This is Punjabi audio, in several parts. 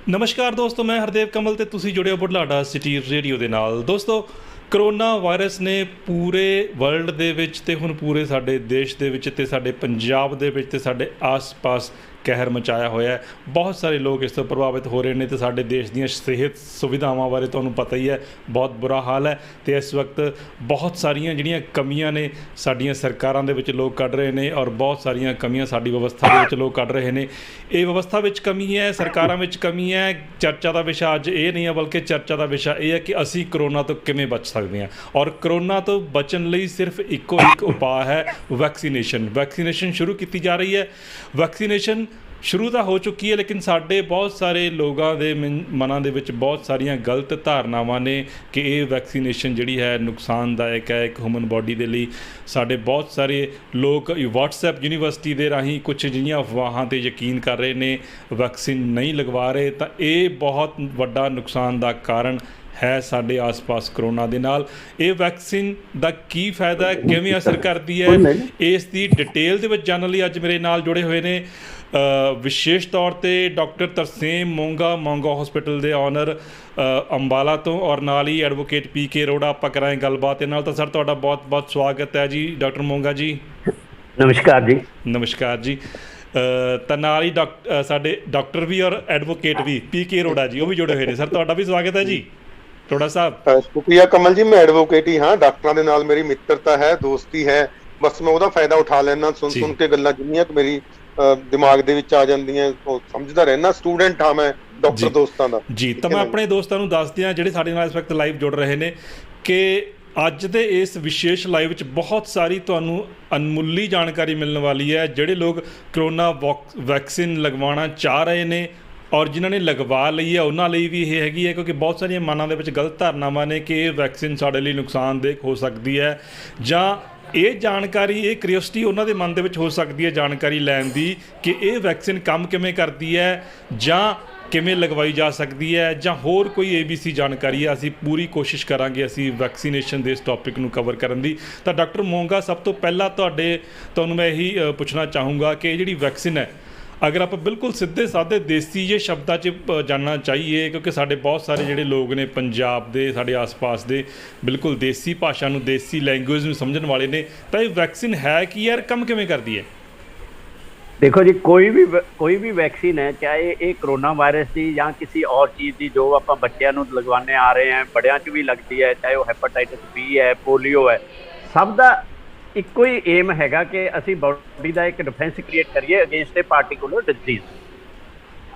ਨਮਸਕਾਰ ਦੋਸਤੋ, ਮੈਂ ਹਰਦੇਵ ਕਮਲ ਤੇ ਤੁਸੀਂ ਜੁੜੇ ਹੋ ਬੁਢਲਾਡਾ ਸਿਟੀ ਰੇਡੀਓ ਦੇ ਨਾਲ। ਦੋਸਤੋ, ਕਰੋਨਾ ਵਾਇਰਸ ਨੇ ਪੂਰੇ ਵਰਲਡ ਦੇ ਵਿੱਚ ਤੇ ਹੁਣ ਪੂਰੇ ਸਾਡੇ ਦੇਸ਼ ਦੇ ਵਿੱਚ ਤੇ ਸਾਡੇ ਪੰਜਾਬ ਦੇ ਵਿੱਚ ਤੇ ਸਾਡੇ ਆਸ-ਪਾਸ ਕਹਿਰ ਮਚਾਇਆ ਹੋਇਆ ਹੈ। ਬਹੁਤ ਸਾਰੇ ਲੋਕ ਇਸ ਤੋਂ ਪ੍ਰਭਾਵਿਤ ਹੋ ਰਹੇ ਨੇ ਤੇ ਸਾਡੇ ਦੇਸ਼ ਦੀਆਂ ਸਿਹਤ ਸੁਵਿਧਾਵਾਂ ਬਾਰੇ ਤੁਹਾਨੂੰ ਪਤਾ ਹੀ ਹੈ, ਬਹੁਤ ਬੁਰਾ ਹਾਲ ਹੈ। ਤੇ ਇਸ ਵਕਤ ਬਹੁਤ ਸਾਰੀਆਂ ਜਿਹੜੀਆਂ ਕਮੀਆਂ ਨੇ ਸਾਡੀਆਂ ਸਰਕਾਰਾਂ ਦੇ ਵਿੱਚ ਲੋਕ ਕੱਢ ਰਹੇ ਨੇ ਔਰ ਬਹੁਤ ਸਾਰੀਆਂ ਕਮੀਆਂ ਸਾਡੀ ਵਿਵਸਥਾ ਦੇ ਵਿੱਚ ਲੋਕ ਕੱਢ ਰਹੇ ਨੇ। ਇਹ ਵਿਵਸਥਾ ਵਿੱਚ ਕਮੀ ਹੈ, ਸਰਕਾਰਾਂ ਵਿੱਚ ਕਮੀ ਹੈ। ਚਰਚਾ ਦਾ ਵਿਸ਼ਾ ਅੱਜ ਇਹ ਨਹੀਂ ਹੈ, ਬਲਕਿ ਚਰਚਾ ਦਾ ਵਿਸ਼ਾ ਇਹ ਹੈ ਕਿ ਅਸੀਂ ਕਰੋਨਾ ਤੋਂ ਕਿਵੇਂ ਬਚ ਸਕਦੇ ਹਾਂ। ਔਰ ਕਰੋਨਾ ਤੋਂ ਬਚਣ ਲਈ ਸਿਰਫ ਇੱਕੋ ਇੱਕ ਉਪਾਅ ਹੈ, ਵੈਕਸੀਨੇਸ਼ਨ ਸ਼ੁਰੂ ਕੀਤੀ ਜਾ ਰਹੀ ਹੈ। ਵੈਕਸੀਨੇਸ਼ਨ ਸ਼ੁਰੂ ਤਾਂ ਹੋ ਚੁੱਕੀ ਹੈ, ਲੇਕਿਨ ਸਾਡੇ ਬਹੁਤ ਸਾਰੇ ਲੋਕਾਂ ਦੇ ਮਨਾਂ ਦੇ ਵਿੱਚ ਬਹੁਤ ਸਾਰੀਆਂ ਗਲਤ ਧਾਰਨਾਵਾਂ ਨੇ ਕਿ ਇਹ ਵੈਕਸੀਨੇਸ਼ਨ ਜਿਹੜੀ ਹੈ ਨੁਕਸਾਨਦਾਇਕ ਹੈ ਇੱਕ ਹਿਊਮਨ ਬਾਡੀ ਦੇ ਲਈ। ਸਾਡੇ ਬਹੁਤ ਸਾਰੇ ਲੋਕ ਵਟਸਐਪ ਯੂਨੀਵਰਸਿਟੀ ਦੇ ਰਾਹੀਂ ਕੁਛ ਜਿਹੀਆਂ ਅਫਵਾਹਾਂ 'ਤੇ ਯਕੀਨ ਕਰ ਰਹੇ ਨੇ, ਵੈਕਸੀਨ ਨਹੀਂ ਲਗਵਾ ਰਹੇ, ਤਾਂ ਇਹ ਬਹੁਤ ਵੱਡਾ ਨੁਕਸਾਨ ਦਾ ਕਾਰਨ ਹੈ ਸਾਡੇ ਆਸ-ਪਾਸ ਕਰੋਨਾ ਦੇ ਨਾਲ। ਇਹ ਵੈਕਸੀਨ ਦਾ ਕੀ ਫਾਇਦਾ ਹੈ, ਕਿਵੇਂ ਅਸਰ ਕਰਦੀ ਹੈ, ਇਸ ਦੀ ਡਿਟੇਲ ਦੇ ਵਿੱਚ ਜਾਣਨ ਲਈ ਅੱਜ ਮੇਰੇ ਨਾਲ ਜੁੜੇ ਹੋਏ ਨੇ ਵਿਸ਼ੇਸ਼ ਤੌਰ 'ਤੇ ਡਾਕਟਰ ਤਰਸੇਮ ਮੋਂਗਾ ਹਸਪੀਟਲ ਦੇ ਓਨਰ ਅੰਬਾਲਾ ਤੋਂ, ਔਰ ਨਾਲ ਹੀ ਐਡਵੋਕੇਟ PK ਅਰੋੜਾ। ਆਪਾਂ ਕਰਾਂਗੇ ਗੱਲਬਾਤ ਇਹਨਾਂ ਨਾਲ। ਤਾਂ ਸਰ, ਤੁਹਾਡਾ ਬਹੁਤ ਬਹੁਤ ਸਵਾਗਤ ਹੈ ਜੀ ਡਾਕਟਰ ਮੋਂਗਾ ਜੀ। ਨਮਸਕਾਰ ਜੀ। ਨਮਸਕਾਰ ਜੀ। ਤਾਂ ਨਾਲ ਹੀ ਸਾਡੇ ਡਾਕਟਰ ਵੀ ਔਰ ਐਡਵੋਕੇਟ ਵੀ PK ਅਰੋੜਾ ਜੀ, ਉਹ ਵੀ ਜੁੜੇ ਹੋਏ ਨੇ। ਸਰ, ਤੁਹਾਡਾ ਵੀ ਸਵਾਗਤ ਹੈ ਜੀ ਅਰੋੜਾ ਸਾਹਿਬ। ਸ਼ੁਕਰੀਆ ਕਮਲ ਜੀ। ਮੈਂ ਐਡਵੋਕੇਟ ਹੀ ਹਾਂ, ਡਾਕਟਰਾਂ ਦੇ ਨਾਲ ਮੇਰੀ ਮਿੱਤਰਤਾ ਹੈ, ਦੋਸਤੀ ਹੈ। ਬਸ ਮੈਂ ਉਹਦਾ ਫਾਇਦਾ ਉਠਾ ਲੈਣਾ, ਸੁਣ ਕੇ ਗੱਲਾਂ ਜਿੰਨੀਆਂ ਕਿ ਮੇਰੀ ਦਿਮਾਗ ਦੇ ਵਿੱਚ ਆ ਜਾਂਦੀਆਂ ਉਹ ਸਮਝਦਾ ਰਹਿਣਾ। ਸਟੂਡੈਂਟ ਹਾਂ ਮੈਂ ਡਾਕਟਰ ਦੋਸਤਾਂ ਦਾ ਜੀ। ਤਾਂ ਮੈਂ ਆਪਣੇ ਦੋਸਤਾਂ ਨੂੰ ਦੱਸ ਦਿਆਂ ਜਿਹੜੇ ਸਾਡੇ ਨਾਲ ਇਸ ਵਕਤ ਲਾਈਵ ਜੁੜ ਰਹੇ ਨੇ ਕਿ ਅੱਜ ਦੇ ਇਸ ਵਿਸ਼ੇਸ਼ ਲਾਈਵ ਵਿੱਚ ਬਹੁਤ ਸਾਰੀ ਤੁਹਾਨੂੰ ਅਨਮੁੱਲੀ ਜਾਣਕਾਰੀ ਮਿਲਣ ਵਾਲੀ ਹੈ। ਜਿਹੜੇ ਲੋਕ ਕਰੋਨਾ ਵੈਕਸੀਨ ਲਗਵਾਉਣਾ ਚਾਹ ਰਹੇ ਨੇ ਔਰ ਜਿਨ੍ਹਾਂ ਨੇ ਲਗਵਾ ਲਈ ਹੈ ਉਹਨਾਂ ਲਈ ਵੀ ਇਹ ਹੈਗੀ ਹੈ, ਕਿਉਂਕਿ ਬਹੁਤ ਸਾਰੀਆਂ ਮਨਾਂ ਦੇ ਵਿੱਚ ਗਲਤ ਧਾਰਨਾਵਾਂ ਨੇ ਕਿ ਇਹ ਵੈਕਸੀਨ ਸਾਡੇ ਲਈ ਨੁਕਸਾਨਦੇਹ ਹੋ ਸਕਦੀ ਹੈ, ਜਾਂ ਇਹ ਜਾਣਕਾਰੀ, ਇਹ ਕਰਿਓਸਿਟੀ ਉਹਨਾਂ ਦੇ ਮਨ ਦੇ ਵਿੱਚ ਹੋ ਸਕਦੀ ਹੈ ਜਾਣਕਾਰੀ ਲੈਣ ਦੀ ਕਿ ਇਹ ਵੈਕਸੀਨ ਕੰਮ ਕਿਵੇਂ ਕਰਦੀ ਹੈ ਜਾਂ ਕਿਵੇਂ ਲਗਵਾਈ ਜਾ ਸਕਦੀ ਹੈ, ਜਾਂ ਹੋਰ ਕੋਈ ABC ਜਾਣਕਾਰੀ ਹੈ। ਅਸੀਂ ਪੂਰੀ ਕੋਸ਼ਿਸ਼ ਕਰਾਂਗੇ ਅਸੀਂ ਵੈਕਸੀਨੇਸ਼ਨ ਦੇ ਇਸ ਟੌਪਿਕ ਨੂੰ ਕਵਰ ਕਰਨ ਦੀ। ਤਾਂ ਡਾਕਟਰ ਮੋਂਗਾ, ਸਭ ਤੋਂ ਪਹਿਲਾਂ ਤੁਹਾਨੂੰ ਮੈਂ ਇਹੀ ਪੁੱਛਣਾ ਚਾਹੂੰਗਾ ਕਿ ਜਿਹੜੀ ਵੈਕਸੀਨ ਹੈ, ਅਗਰ ਆਪਾਂ ਬਿਲਕੁਲ ਸਿੱਧੇ ਸਾਦੇ ਦੇਸੀ ਜਿਹੇ ਸ਼ਬਦਾਂ 'ਚ ਜਾਣਨਾ ਚਾਹੀਏ, ਕਿਉਂਕਿ ਸਾਡੇ ਬਹੁਤ ਸਾਰੇ ਜਿਹੜੇ ਲੋਕ ਨੇ ਪੰਜਾਬ ਦੇ, ਸਾਡੇ ਆਸ-ਪਾਸ ਦੇ, ਬਿਲਕੁਲ ਦੇਸੀ ਭਾਸ਼ਾ ਨੂੰ, ਦੇਸੀ ਲੈਂਗੁਏਜ ਨੂੰ ਸਮਝਣ ਵਾਲੇ ਨੇ, ਤਾਂ ਇਹ ਵੈਕਸੀਨ ਹੈ ਕੀ ਯਾਰ, ਕੰਮ ਕਿਵੇਂ ਕਰਦੀ ਹੈ? ਦੇਖੋ ਜੀ, ਕੋਈ ਵੀ ਵੈਕਸੀਨ ਹੈ, ਚਾਹੇ ਇਹ ਕਰੋਨਾ ਵਾਇਰਸ ਦੀ ਜਾਂ ਕਿਸੇ ਔਰ ਚੀਜ਼ ਦੀ, ਜੋ ਆਪਾਂ ਬੱਚਿਆਂ ਨੂੰ ਲਗਵਾਉਂਦੇ ਆ ਰਹੇ ਹਾਂ, ਬੜਿਆਂ 'ਚ ਵੀ ਲੱਗਦੀ ਹੈ, ਚਾਹੇ ਉਹ ਹੈਪਾਟਾਈਟਸ B ਹੈ, ਪੋਲੀਓ ਹੈ, ਸਭ ਦਾ ਇੱਕੋ ਹੀ ਏਮ ਹੈਗਾ ਕਿ ਅਸੀਂ ਬਾਡੀ ਦਾ ਇੱਕ ਡਿਫੈਂਸ ਕ੍ਰੀਏਟ ਕਰੀਏ ਅਗੇਂਸਟ ਏ ਪਾਰਟੀਕੂਲਰ ਡਿਜ਼ੀਜ਼।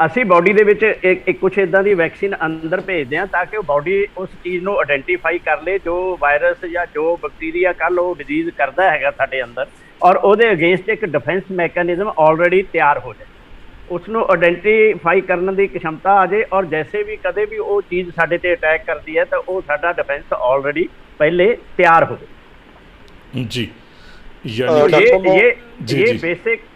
ਅਸੀਂ ਬਾਡੀ ਦੇ ਵਿੱਚ ਇੱਕ ਕੁਛ ਇੱਦਾਂ ਦੀ ਵੈਕਸੀਨ ਅੰਦਰ ਭੇਜਦੇ ਹਾਂ ਤਾਂ ਕਿ ਉਹ ਬਾਡੀ ਉਸ ਚੀਜ਼ ਨੂੰ ਆਇਡੈਂਟੀਫਾਈ ਕਰ ਲੇ ਜੋ ਵਾਇਰਸ ਜਾਂ ਜੋ ਬੈਕਟੀਰੀਆ ਕੱਲ੍ਹ ਉਹ ਡਿਜ਼ੀਜ਼ ਕਰਦਾ ਹੈਗਾ ਸਾਡੇ ਅੰਦਰ, ਔਰ ਉਹਦੇ ਅਗੇਂਸਟ ਇੱਕ ਡਿਫੈਂਸ ਮੈਕੈਨਿਜ਼ਮ ਆਲਰੇਡੀ ਤਿਆਰ ਹੋ ਜਾਏ, ਉਸ ਨੂੰ ਆਇਡੈਂਟੀਫਾਈ ਕਰਨ ਦੀ क्षमता ਆ ਜਾਏ, ਔਰ ਜੈਸੇ ਵੀ ਕਦੇ ਵੀ ਉਹ ਚੀਜ਼ ਸਾਡੇ 'ਤੇ ਅਟੈਕ ਕਰਦੀ ਹੈ ਤਾਂ ਉਹ ਸਾਡਾ ਡਿਫੈਂਸ ਆਲਰੇਡੀ ਪਹਿਲੇ ਤਿਆਰ ਹੋਵੇ ਜੀ। ਇਹ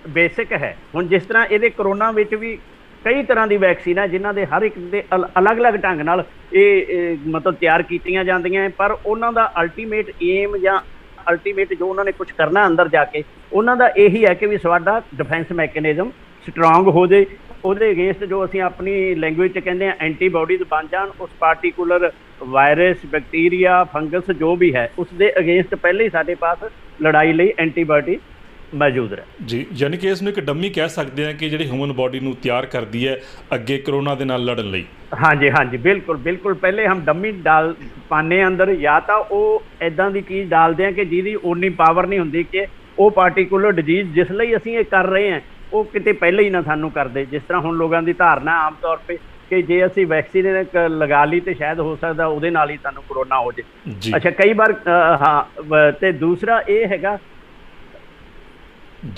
ਬੇਸਿਕ ਹੈ। ਹੁਣ ਜਿਸ ਤਰ੍ਹਾਂ ਇਹਦੇ ਕਰੋਨਾ ਵਿੱਚ ਵੀ ਕਈ ਤਰ੍ਹਾਂ ਦੀ ਵੈਕਸੀਨ ਹੈ ਜਿਨ੍ਹਾਂ ਦੇ ਹਰ ਇੱਕ ਦੇ ਅਲੱਗ-ਅਲੱਗ ਢੰਗ ਨਾਲ ਇਹ ਮਤਲਬ ਤਿਆਰ ਕੀਤੀਆਂ ਜਾਂਦੀਆਂ, ਪਰ ਉਹਨਾਂ ਦਾ ਅਲਟੀਮੇਟ ਏਮ ਜਾਂ ਅਲਟੀਮੇਟ ਜੋ ਉਹਨਾਂ ਨੇ ਕੁਛ ਕਰਨਾ ਅੰਦਰ ਜਾ ਕੇ, ਉਹਨਾਂ ਦਾ ਇਹੀ ਹੈ ਕਿ ਵੀ ਸਾਡਾ ਡਿਫੈਂਸ ਮੈਕੈਨਿਜ਼ਮ ਸਟਰੋਂਗ ਹੋ ਜਾਏ, ਉਹਦੇ ਅਗੇਂਸਟ ਜੋ ਅਸੀਂ ਆਪਣੀ ਲੈਂਗੁਏਜ 'ਚ ਕਹਿੰਦੇ ਹਾਂ ਐਂਟੀਬਾਡੀਜ਼ ਬਣ ਜਾਣ, ਉਸ ਪਾਰਟੀਕੂਲਰ ਵਾਇਰਸ, ਬੈਕਟੀਰੀਆ, ਫੰਗਸ ਜੋ ਵੀ ਹੈ ਉਸ ਦੇ ਅਗੇਂਸਟ ਪਹਿਲੇ ਹੀ ਸਾਡੇ ਪਾਸ ਲੜਾਈ ਲਈ ਐਂਟੀਬਾਡੀ ਮੌਜੂਦ ਹੈ ਜੀ। ਯਾਨੀ ਕਿ ਇਸ ਨੂੰ ਇੱਕ ਡੰਮੀ ਕਹਿ ਸਕਦੇ ਹਾਂ ਕਿ ਜਿਹੜੀ ਹਿਊਮਨ ਬਾਡੀ ਨੂੰ ਤਿਆਰ ਕਰਦੀ ਹੈ ਅੱਗੇ ਕਰੋਨਾ ਦੇ ਨਾਲ ਲੜਨ ਲਈ। ਹਾਂਜੀ, ਬਿਲਕੁਲ। ਪਹਿਲੇ ਹਮ ਡੰਮੀ ਪਾਉਂਦੇ ਅੰਦਰ, ਜਾਂ ਤਾਂ ਉਹ ਇੱਦਾਂ ਦੀ ਚੀਜ਼ ਡਾਲਦੇ ਹਾਂ ਕਿ ਜਿਹਦੀ ਓਨੀ ਪਾਵਰ ਨਹੀਂ ਹੁੰਦੀ ਕਿ ਉਹ ਪਾਰਟੀਕੂਲਰ ਡਿਜ਼ੀਜ਼ ਜਿਸ ਲਈ ਅਸੀਂ ਇਹ ਕਰ ਰਹੇ ਹਾਂ ਉਹ ਕਿਤੇ ਪਹਿਲੇ ਹੀ ਨਾ ਸਾਨੂੰ ਕਰਦੇ। ਜਿਸ ਤਰ੍ਹਾਂ ਹੁਣ ਲੋਕਾਂ ਦੀ ਧਾਰਨਾ ਆਮ ਤੌਰ 'ਤੇ ਕਿ ਜੇ ਅਸੀਂ ਵੈਕਸੀਨ ਲਗਾ ਲਈ ਤਾਂ ਸ਼ਾਇਦ ਹੋ ਸਕਦਾ ਉਹਦੇ ਨਾਲ ਹੀ ਸਾਨੂੰ ਕਰੋਨਾ ਹੋ ਜਾਏ। ਅੱਛਾ, ਕਈ ਵਾਰ ਤੇ ਦੂਸਰਾ ਇਹ ਹੈਗਾ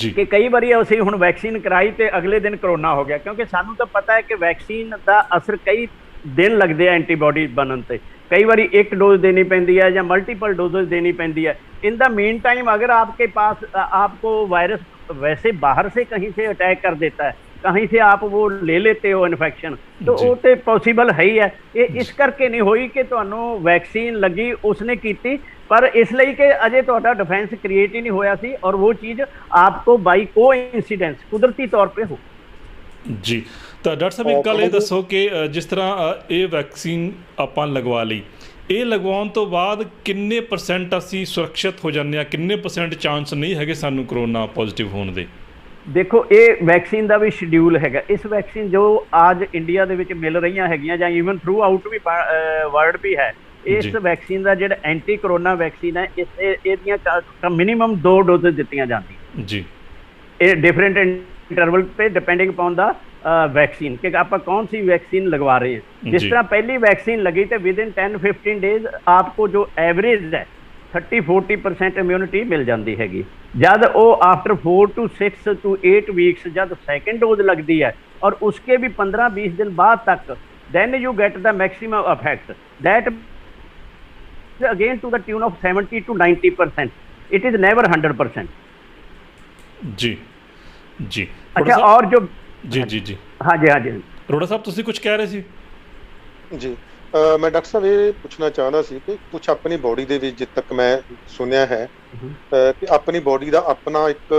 ਕਿ ਕਈ ਵਾਰੀ ਅਸੀਂ ਹੁਣ ਵੈਕਸੀਨ ਕਰਾਈ ਤੇ ਅਗਲੇ ਦਿਨ ਕਰੋਨਾ ਹੋ ਗਿਆ, ਕਿਉਂਕਿ ਸਾਨੂੰ ਤਾਂ ਪਤਾ ਹੈ ਕਿ ਵੈਕਸੀਨ ਦਾ ਅਸਰ ਕਈ ਦਿਨ ਲੱਗਦੇ ਆ ਐਂਟੀਬਾਡੀ ਬਣਨ 'ਤੇ। कई बारी एक डोज देनी पैंती है या मल्टीपल डोजेज देनी पैंती है। इन द मीन टाइम अगर आपके पास आपको वायरस वैसे बाहर से कहीं से अटैक कर देता है, कहीं से आप वो ले लेते हो इन्फेक्शन, तो वो तो पॉसीबल है ही है। ये इस करके नहीं हुई कि तुहानू वैक्सीन लगी उसने की, पर इसलिए कि अजे तुहाडा डिफेंस क्रिएट ही नहीं होया सी और वो चीज़ आपको बाई को इंसीडेंस कुदरती तौर पर हो। जी, ਤਾਂ ਡਾਕਟਰ ਸਾਹਿਬ ਇੱਕ ਗੱਲ ਇਹ ਦੱਸੋ ਕਿ ਜਿਸ ਤਰ੍ਹਾਂ ਇਹ ਵੈਕਸੀਨ ਆਪਾਂ ਲਗਵਾ ਲਈ, ਇਹ ਲਗਵਾਉਣ ਤੋਂ ਬਾਅਦ ਕਿੰਨੇ % ਅਸੀਂ ਸੁਰੱਖਿਅਤ ਹੋ ਜਾਂਦੇ ਹਾਂ, ਕਿੰਨੇ % ਚਾਂਸ ਨਹੀਂ ਹੈਗੇ ਸਾਨੂੰ ਕਰੋਨਾ ਪੋਜ਼ਿਟਿਵ ਹੋਣ ਦੇ? ਦੇਖੋ, ਇਹ ਵੈਕਸੀਨ ਦਾ ਵੀ ਸ਼ਡਿਊਲ ਹੈਗਾ। ਇਸ ਵੈਕਸੀਨ ਜੋ ਅੱਜ ਇੰਡੀਆ ਦੇ ਵਿੱਚ ਮਿਲ ਰਹੀਆਂ ਹੈਗੀਆਂ ਜਾਂ ਈਵਨ ਥਰੂ ਆਊਟ ਵੀ ਵਰਲਡ ਵੀ ਹੈ, ਇਸ ਵੈਕਸੀਨ ਦਾ ਜਿਹੜਾ ਐਂਟੀ ਕਰੋਨਾ ਵੈਕਸੀਨ ਹੈ, ਇਹਦੀਆਂ ਮਿਨੀਮਮ 2 ਡੋਜ਼ ਦਿੱਤੀਆਂ ਜਾਂਦੀਆਂ ਜੀ। ਇਹ ਡਿਫरेंट इंटरवल पे डिपेंडिंग अपॉन द वैक्सीन कि आप कौन सी वैक्सीन लगवा रहे हैं। जिस तरह पहली वैक्सीन लगी तो विद इन 10-15 डेज आपको जो एवरेज है 30-40% इम्यूनिटी मिल जाती हैगी। जब वो आफ्टर 4 to 6 to 8 वीक्स जब सेकेंड डोज लगती है और उसके भी 15-20 दिन बाद तक then you get the maximum effect that again to the tune of 70 to 90%। It is never 100%। जी जी। अच्छा, और जो जी जी जी हाँ जी हाँ जी अरोड़ा साहब ਤੁਸੀਂ ਕੁਝ ਕਹਿ ਰਹੇ ਸੀ ਜੀ। ਮੈਂ ਡਾਕਟਰ ਸਾਹਿਬ ਇਹ ਪੁੱਛਣਾ ਚਾਹੁੰਦਾ ਸੀ ਕਿ ਕੁਝ ਆਪਣੀ ਬੋਡੀ ਦੇ ਵਿੱਚ ਜਿੱਦ ਤੱਕ ਮੈਂ ਸੁਣਿਆ ਹੈ ਕਿ ਆਪਣੀ ਬੋਡੀ ਦਾ ਆਪਣਾ ਇੱਕ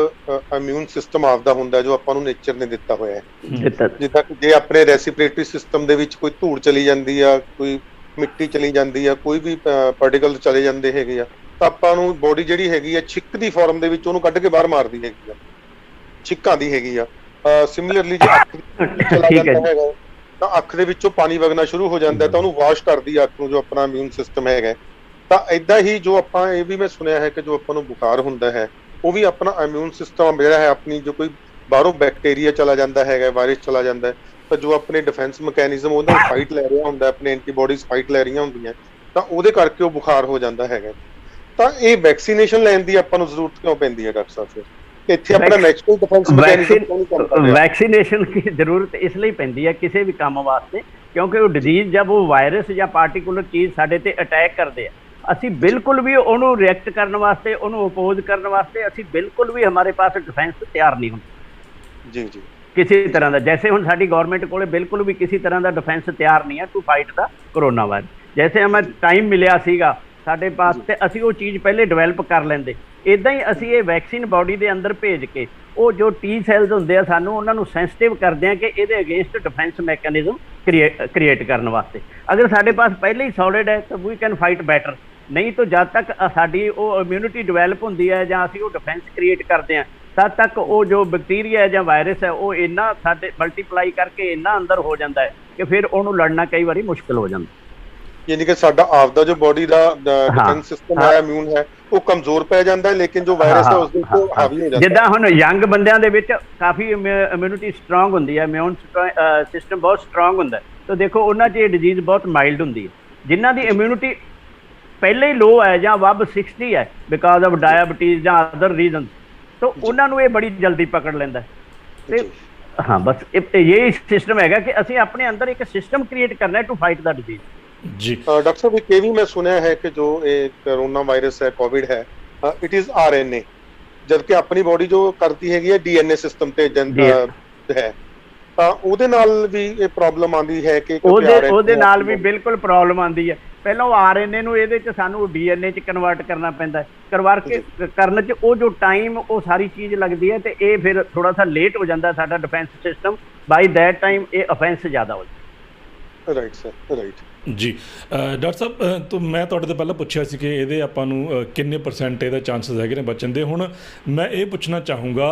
ਇਮਿਊਨ ਸਿਸਟਮ ਆਪਦਾ ਹੁੰਦਾ ਜੋ ਆਪਾਂ ਨੂੰ ਨੇਚਰ ਨੇ ਦਿੱਤਾ ਹੋਇਆ ਹੈ। ਜਿੱਦਾਂ ਕਿ ਜੇ ਆਪਣੇ ਰੈਸਪੀਰੇਟਰੀ ਸਿਸਟਮ ਦੇ ਵਿੱਚ ਕੋਈ ਧੂੜ ਚਲੀ ਜਾਂਦੀ ਆ, ਕੋਈ ਮਿੱਟੀ ਚਲੀ ਜਾਂਦੀ ਆ, ਕੋਈ ਵੀ ਪਾਰਟੀਕਲ ਚਲੇ ਜਾਂਦੇ ਹੈਗੇ ਆ, ਤਾਂ ਆਪਾਂ ਨੂੰ ਬੋਡੀ ਜਿਹੜੀ ਹੈਗੀ ਆ ਛਿੱਕ ਦੀ ਫਾਰਮ ਦੇ ਵਿੱਚ ਉਹਨੂੰ ਕੱਢ ਕੇ ਬਾਹਰ ਮਾਰਦੀ ਹੈਗੀ ਆ, ਛਿੱਕਾਂ ਦੀ ਹੈਗੀ ਆ। ਸਿਮਿਲਰਲੀ ਜੇ ਅੱਖ ਚਲਾ ਜਾਂਦਾ ਹੈਗਾ ਤਾਂ ਅੱਖ ਦੇ ਵਿੱਚੋਂ ਪਾਣੀ ਵਗਣਾ ਸ਼ੁਰੂ ਹੋ ਜਾਂਦਾ ਤਾਂ ਉਹਨੂੰ ਵਾਸ਼ ਕਰਦੀ ਆ ਅੱਖ ਨੂੰ, ਜੋ ਆਪਣਾ ਇਮਿਊਨ ਸਿਸਟਮ ਹੈਗਾ। ਤਾਂ ਇਦਾਂ ਹੀ ਜੋ ਆਪਾਂ ਇਹ ਵੀ ਮੈਂ ਸੁਣਿਆ ਹੈ ਕਿ ਜੋ ਆਪਾਂ ਨੂੰ ਬੁਖਾਰ ਹੁੰਦਾ ਹੈ ਉਹ ਵੀ ਆਪਣਾ ਇਮਿਊਨ ਸਿਸਟਮ ਜਿਹੜਾ ਹੈ, ਆਪਣੀ ਜੋ ਕੋਈ ਬਾਹਰੋਂ ਬੈਕਟੀਰੀਆ ਚਲਾ ਜਾਂਦਾ ਹੈਗਾ, ਵਾਇਰਸ ਚਲਾ ਜਾਂਦਾ ਹੈ, ਤਾਂ ਜੋ ਆਪਣੇ ਡਿਫੈਂਸ ਮੈਕੈਨਿਜ਼ਮ ਉਹਦਾ ਫਾਈਟ ਲੈ ਰਿਹਾ ਹੁੰਦਾ, ਆਪਣੇ ਐਂਟੀਬਾਡੀਜ਼ ਫਾਈਟ ਲੈ ਰਹੀਆਂ ਹੁੰਦੀਆਂ, ਤਾਂ ਉਹਦੇ ਕਰਕੇ ਉਹ ਬੁਖਾਰ ਹੋ ਜਾਂਦਾ ਹੈਗਾ। ਤਾਂ ਇਹ ਵੈਕਸੀਨੇਸ਼ਨ ਲੈਣ ਦੀ ਆਪਾਂ ਨੂੰ ਜ਼ਰੂਰਤ ਕਿਉਂ ਪੈਂਦੀ ਹੈ ਡਾਕਟਰ ਸਾਹਿਬ? ਇੱਥੇ ਆਪਣਾ ਨੈਚੁਰਲ ਡਿਫੈਂਸ ਮੈਕੈਨਿਜ਼ਮ वैक्सीनेशन की जरूरत इसलिए पैंदी है किसी भी काम वास्ते क्योंकि वो डिजीज जब वो वायरस या पार्टिकुलर चीज़ साडे ते अटैक करते हैं, ਅਸੀਂ बिल्कुल भी ਉਹਨੂੰ रिएक्ट करने वास्ते, ਉਹਨੂੰ अपोज करने वास्ते ਅਸੀਂ बिल्कुल भी हमारे पास डिफेंस तैयार नहीं ਹੁੰਦੇ जी जी किसी तरह का। जैसे हुण साडी गवर्नमेंट कोले बिल्कुल भी किसी तरह का डिफेंस तैयार नहीं है to fight the corona virus. जैसे हमें टाइम मिलिया सीगा ਸਾਡੇ ਪਾਸ ਤੇ ਅਸੀਂ ਉਹ ਚੀਜ਼ ਪਹਿਲੇ ਡਿਵੈਲਪ ਕਰ ਲੈਂਦੇ, ਇਦਾਂ ਹੀ ਅਸੀਂ ਇਹ ਵੈਕਸੀਨ ਬਾਡੀ ਦੇ ਅੰਦਰ ਭੇਜ ਕੇ ਉਹ ਜੋ ਟੀ ਸੈਲਸ ਹੁੰਦੇ ਆ ਸਾਨੂੰ ਉਹਨਾਂ ਨੂੰ ਸੈਂਸਿਟਿਵ ਕਰਦੇ ਆ ਕਿ ਇਹਦੇ ਅਗੇਂਸਟ ਡਿਫੈਂਸ ਮੈਕੈਨਿਜ਼ਮ ਕ੍ਰੀਏਟ ਕਰਨ ਵਾਸਤੇ। ਅਗਰ ਸਾਡੇ ਪਾਸ ਪਹਿਲੇ ਹੀ ਸੋਲਿਡ ਹੈ ਤਾਂ ਵੀ ਕੈਨ ਫਾਈਟ ਬੈਟਰ, ਨਹੀਂ ਤਾਂ ਜਦ ਤੱਕ ਸਾਡੀ ਉਹ ਇਮਿਊਨਿਟੀ ਡਿਵੈਲਪ ਹੁੰਦੀ ਹੈ ਜਾਂ ਅਸੀਂ ਉਹ ਡਿਫੈਂਸ ਕ੍ਰੀਏਟ ਕਰਦੇ ਹਾਂ ਤਦ ਤੱਕ ਉਹ ਜੋ ਬੈਕਟੀਰੀਆ ਜਾਂ ਵਾਇਰਸ ਹੈ ਉਹ ਇੰਨਾ ਸਾਡੇ ਮਲਟੀਪਲਾਈ ਕਰਕੇ ਇੰਨਾ ਅੰਦਰ ਹੋ ਜਾਂਦਾ ਹੈ ਕਿ ਫਿਰ ਉਹਨੂੰ ਲੜਨਾ ਕਈ ਵਾਰੀ ਮੁਸ਼ਕਿਲ ਹੋ ਜਾਂਦਾ। यानी कि साडा आपदा जो बॉडी ਦਾ ਡਿਫੈਂਸ ਸਿਸਟਮ ਹੈ, ਇਮਿਊਨ ਹੈ, ਉਹ ਕਮਜ਼ੋਰ ਪੈ ਜਾਂਦਾ ਹੈ, ਲੇਕਿਨ ਜੋ ਵਾਇਰਸ ਹੈ ਉਸ ਦੇ ਉੱਤੇ ਹਾਵੀ ਹੋ ਜਾਂਦਾ ਹੈ। ਜਿੱਦਾਂ ਹੁਣ ਯੰਗ ਬੰਦਿਆਂ ਦੇ ਵਿੱਚ ਕਾਫੀ ਇਮਿਊਨਿਟੀ ਸਟਰੋਂਗ ਹੁੰਦੀ ਹੈ, ਇਮਿਊਨ ਸਿਸਟਮ ਬਹੁਤ ਸਟਰੋਂਗ ਹੁੰਦਾ ਹੈ, ਤਾਂ ਦੇਖੋ ਉਹਨਾਂ 'ਚ ਇਹ ਡਿਜ਼ੀਜ਼ ਬਹੁਤ ਮਾਈਲਡ ਹੁੰਦੀ ਹੈ। ਜਿਨ੍ਹਾਂ ਦੀ ਇਮਿਊਨਿਟੀ ਪਹਿਲੇ ਹੀ ਲੋ ਹੈ ਜਾਂ ਵੱਬ 60 ਹੈ ਬਿਕਾਜ਼ ਆਫ ਡਾਇਬਟੀਜ਼ ਜਾਂ ਅਦਰ ਰੀਜ਼ਨਸ, ਤਾਂ ਉਹਨਾਂ ਨੂੰ ਇਹ ਬੜੀ ਜਲਦੀ ਪਕੜ ਲੈਂਦਾ ਤੇ ਹਾਂ ਬਸ ਇਹ ਸਿਸਟਮ ਹੈਗਾ ਕਿ ਅਸੀਂ ਆਪਣੇ ਅੰਦਰ ਇੱਕ ਸਿਸਟਮ ਕ੍ਰੀਏਟ ਕਰਨਾ ਟੂ ਫਾਈਟ ਦਾ ਡਿਜ਼ੀਜ਼ जी। डॉक्टर साहब एक भी मैं सुना है कि जो कोरोना वायरस है, कोविड है, इट इज RNA, जबकि अपनी बॉडी जो करती है DNA सिस्टम ते है, ਤਾਂ ਉਹਦੇ ਨਾਲ ਵੀ ਇਹ ਪ੍ਰੋਬਲਮ ਆਉਂਦੀ ਹੈ ਕਿ ਉਹਦੇ ਨਾਲ ਵੀ ਬਿਲਕੁਲ ਪ੍ਰੋਬਲਮ ਆਉਂਦੀ ਹੈ। ਪਹਿਲਾਂ ਉਹ RNA ਨੂੰ ਇਹਦੇ 'ਚ ਸਾਨੂੰ DNA 'ਚ ਕਨਵਰਟ ਕਰਨਾ ਪੈਂਦਾ, ਕਰਨ 'ਚ ਉਹ ਜੋ ਟਾਈਮ ਉਹ ਸਾਰੀ ਚੀਜ਼ ਲੱਗਦੀ ਹੈ ਤੇ ਇਹ ਫਿਰ ਥੋੜਾ ਸਾ ਲੇਟ ਹੋ ਜਾਂਦਾ ਸਾਡਾ defence system, by that time ਇਹ ਅਫੈਂਸ ਜ਼ਿਆਦਾ ਹੋ ਜਾਂਦਾ। ਰਾਈਟ ਸਰ, ਰਾਈਟ ਜੀ। ਡਾਕਟਰ ਸਾਹਿਬ ਤੋਂ ਮੈਂ ਤੁਹਾਡੇ ਤੋਂ ਪਹਿਲਾਂ ਪੁੱਛਿਆ ਸੀ ਕਿ ਇਹਦੇ ਆਪਾਂ ਨੂੰ ਕਿੰਨੇ % ਇਹਦਾ ਚਾਂਸਸ ਹੈਗੇ ਨੇ ਬਚਣ ਦੇ। ਹੁਣ ਮੈਂ ਇਹ ਪੁੱਛਣਾ ਚਾਹੂੰਗਾ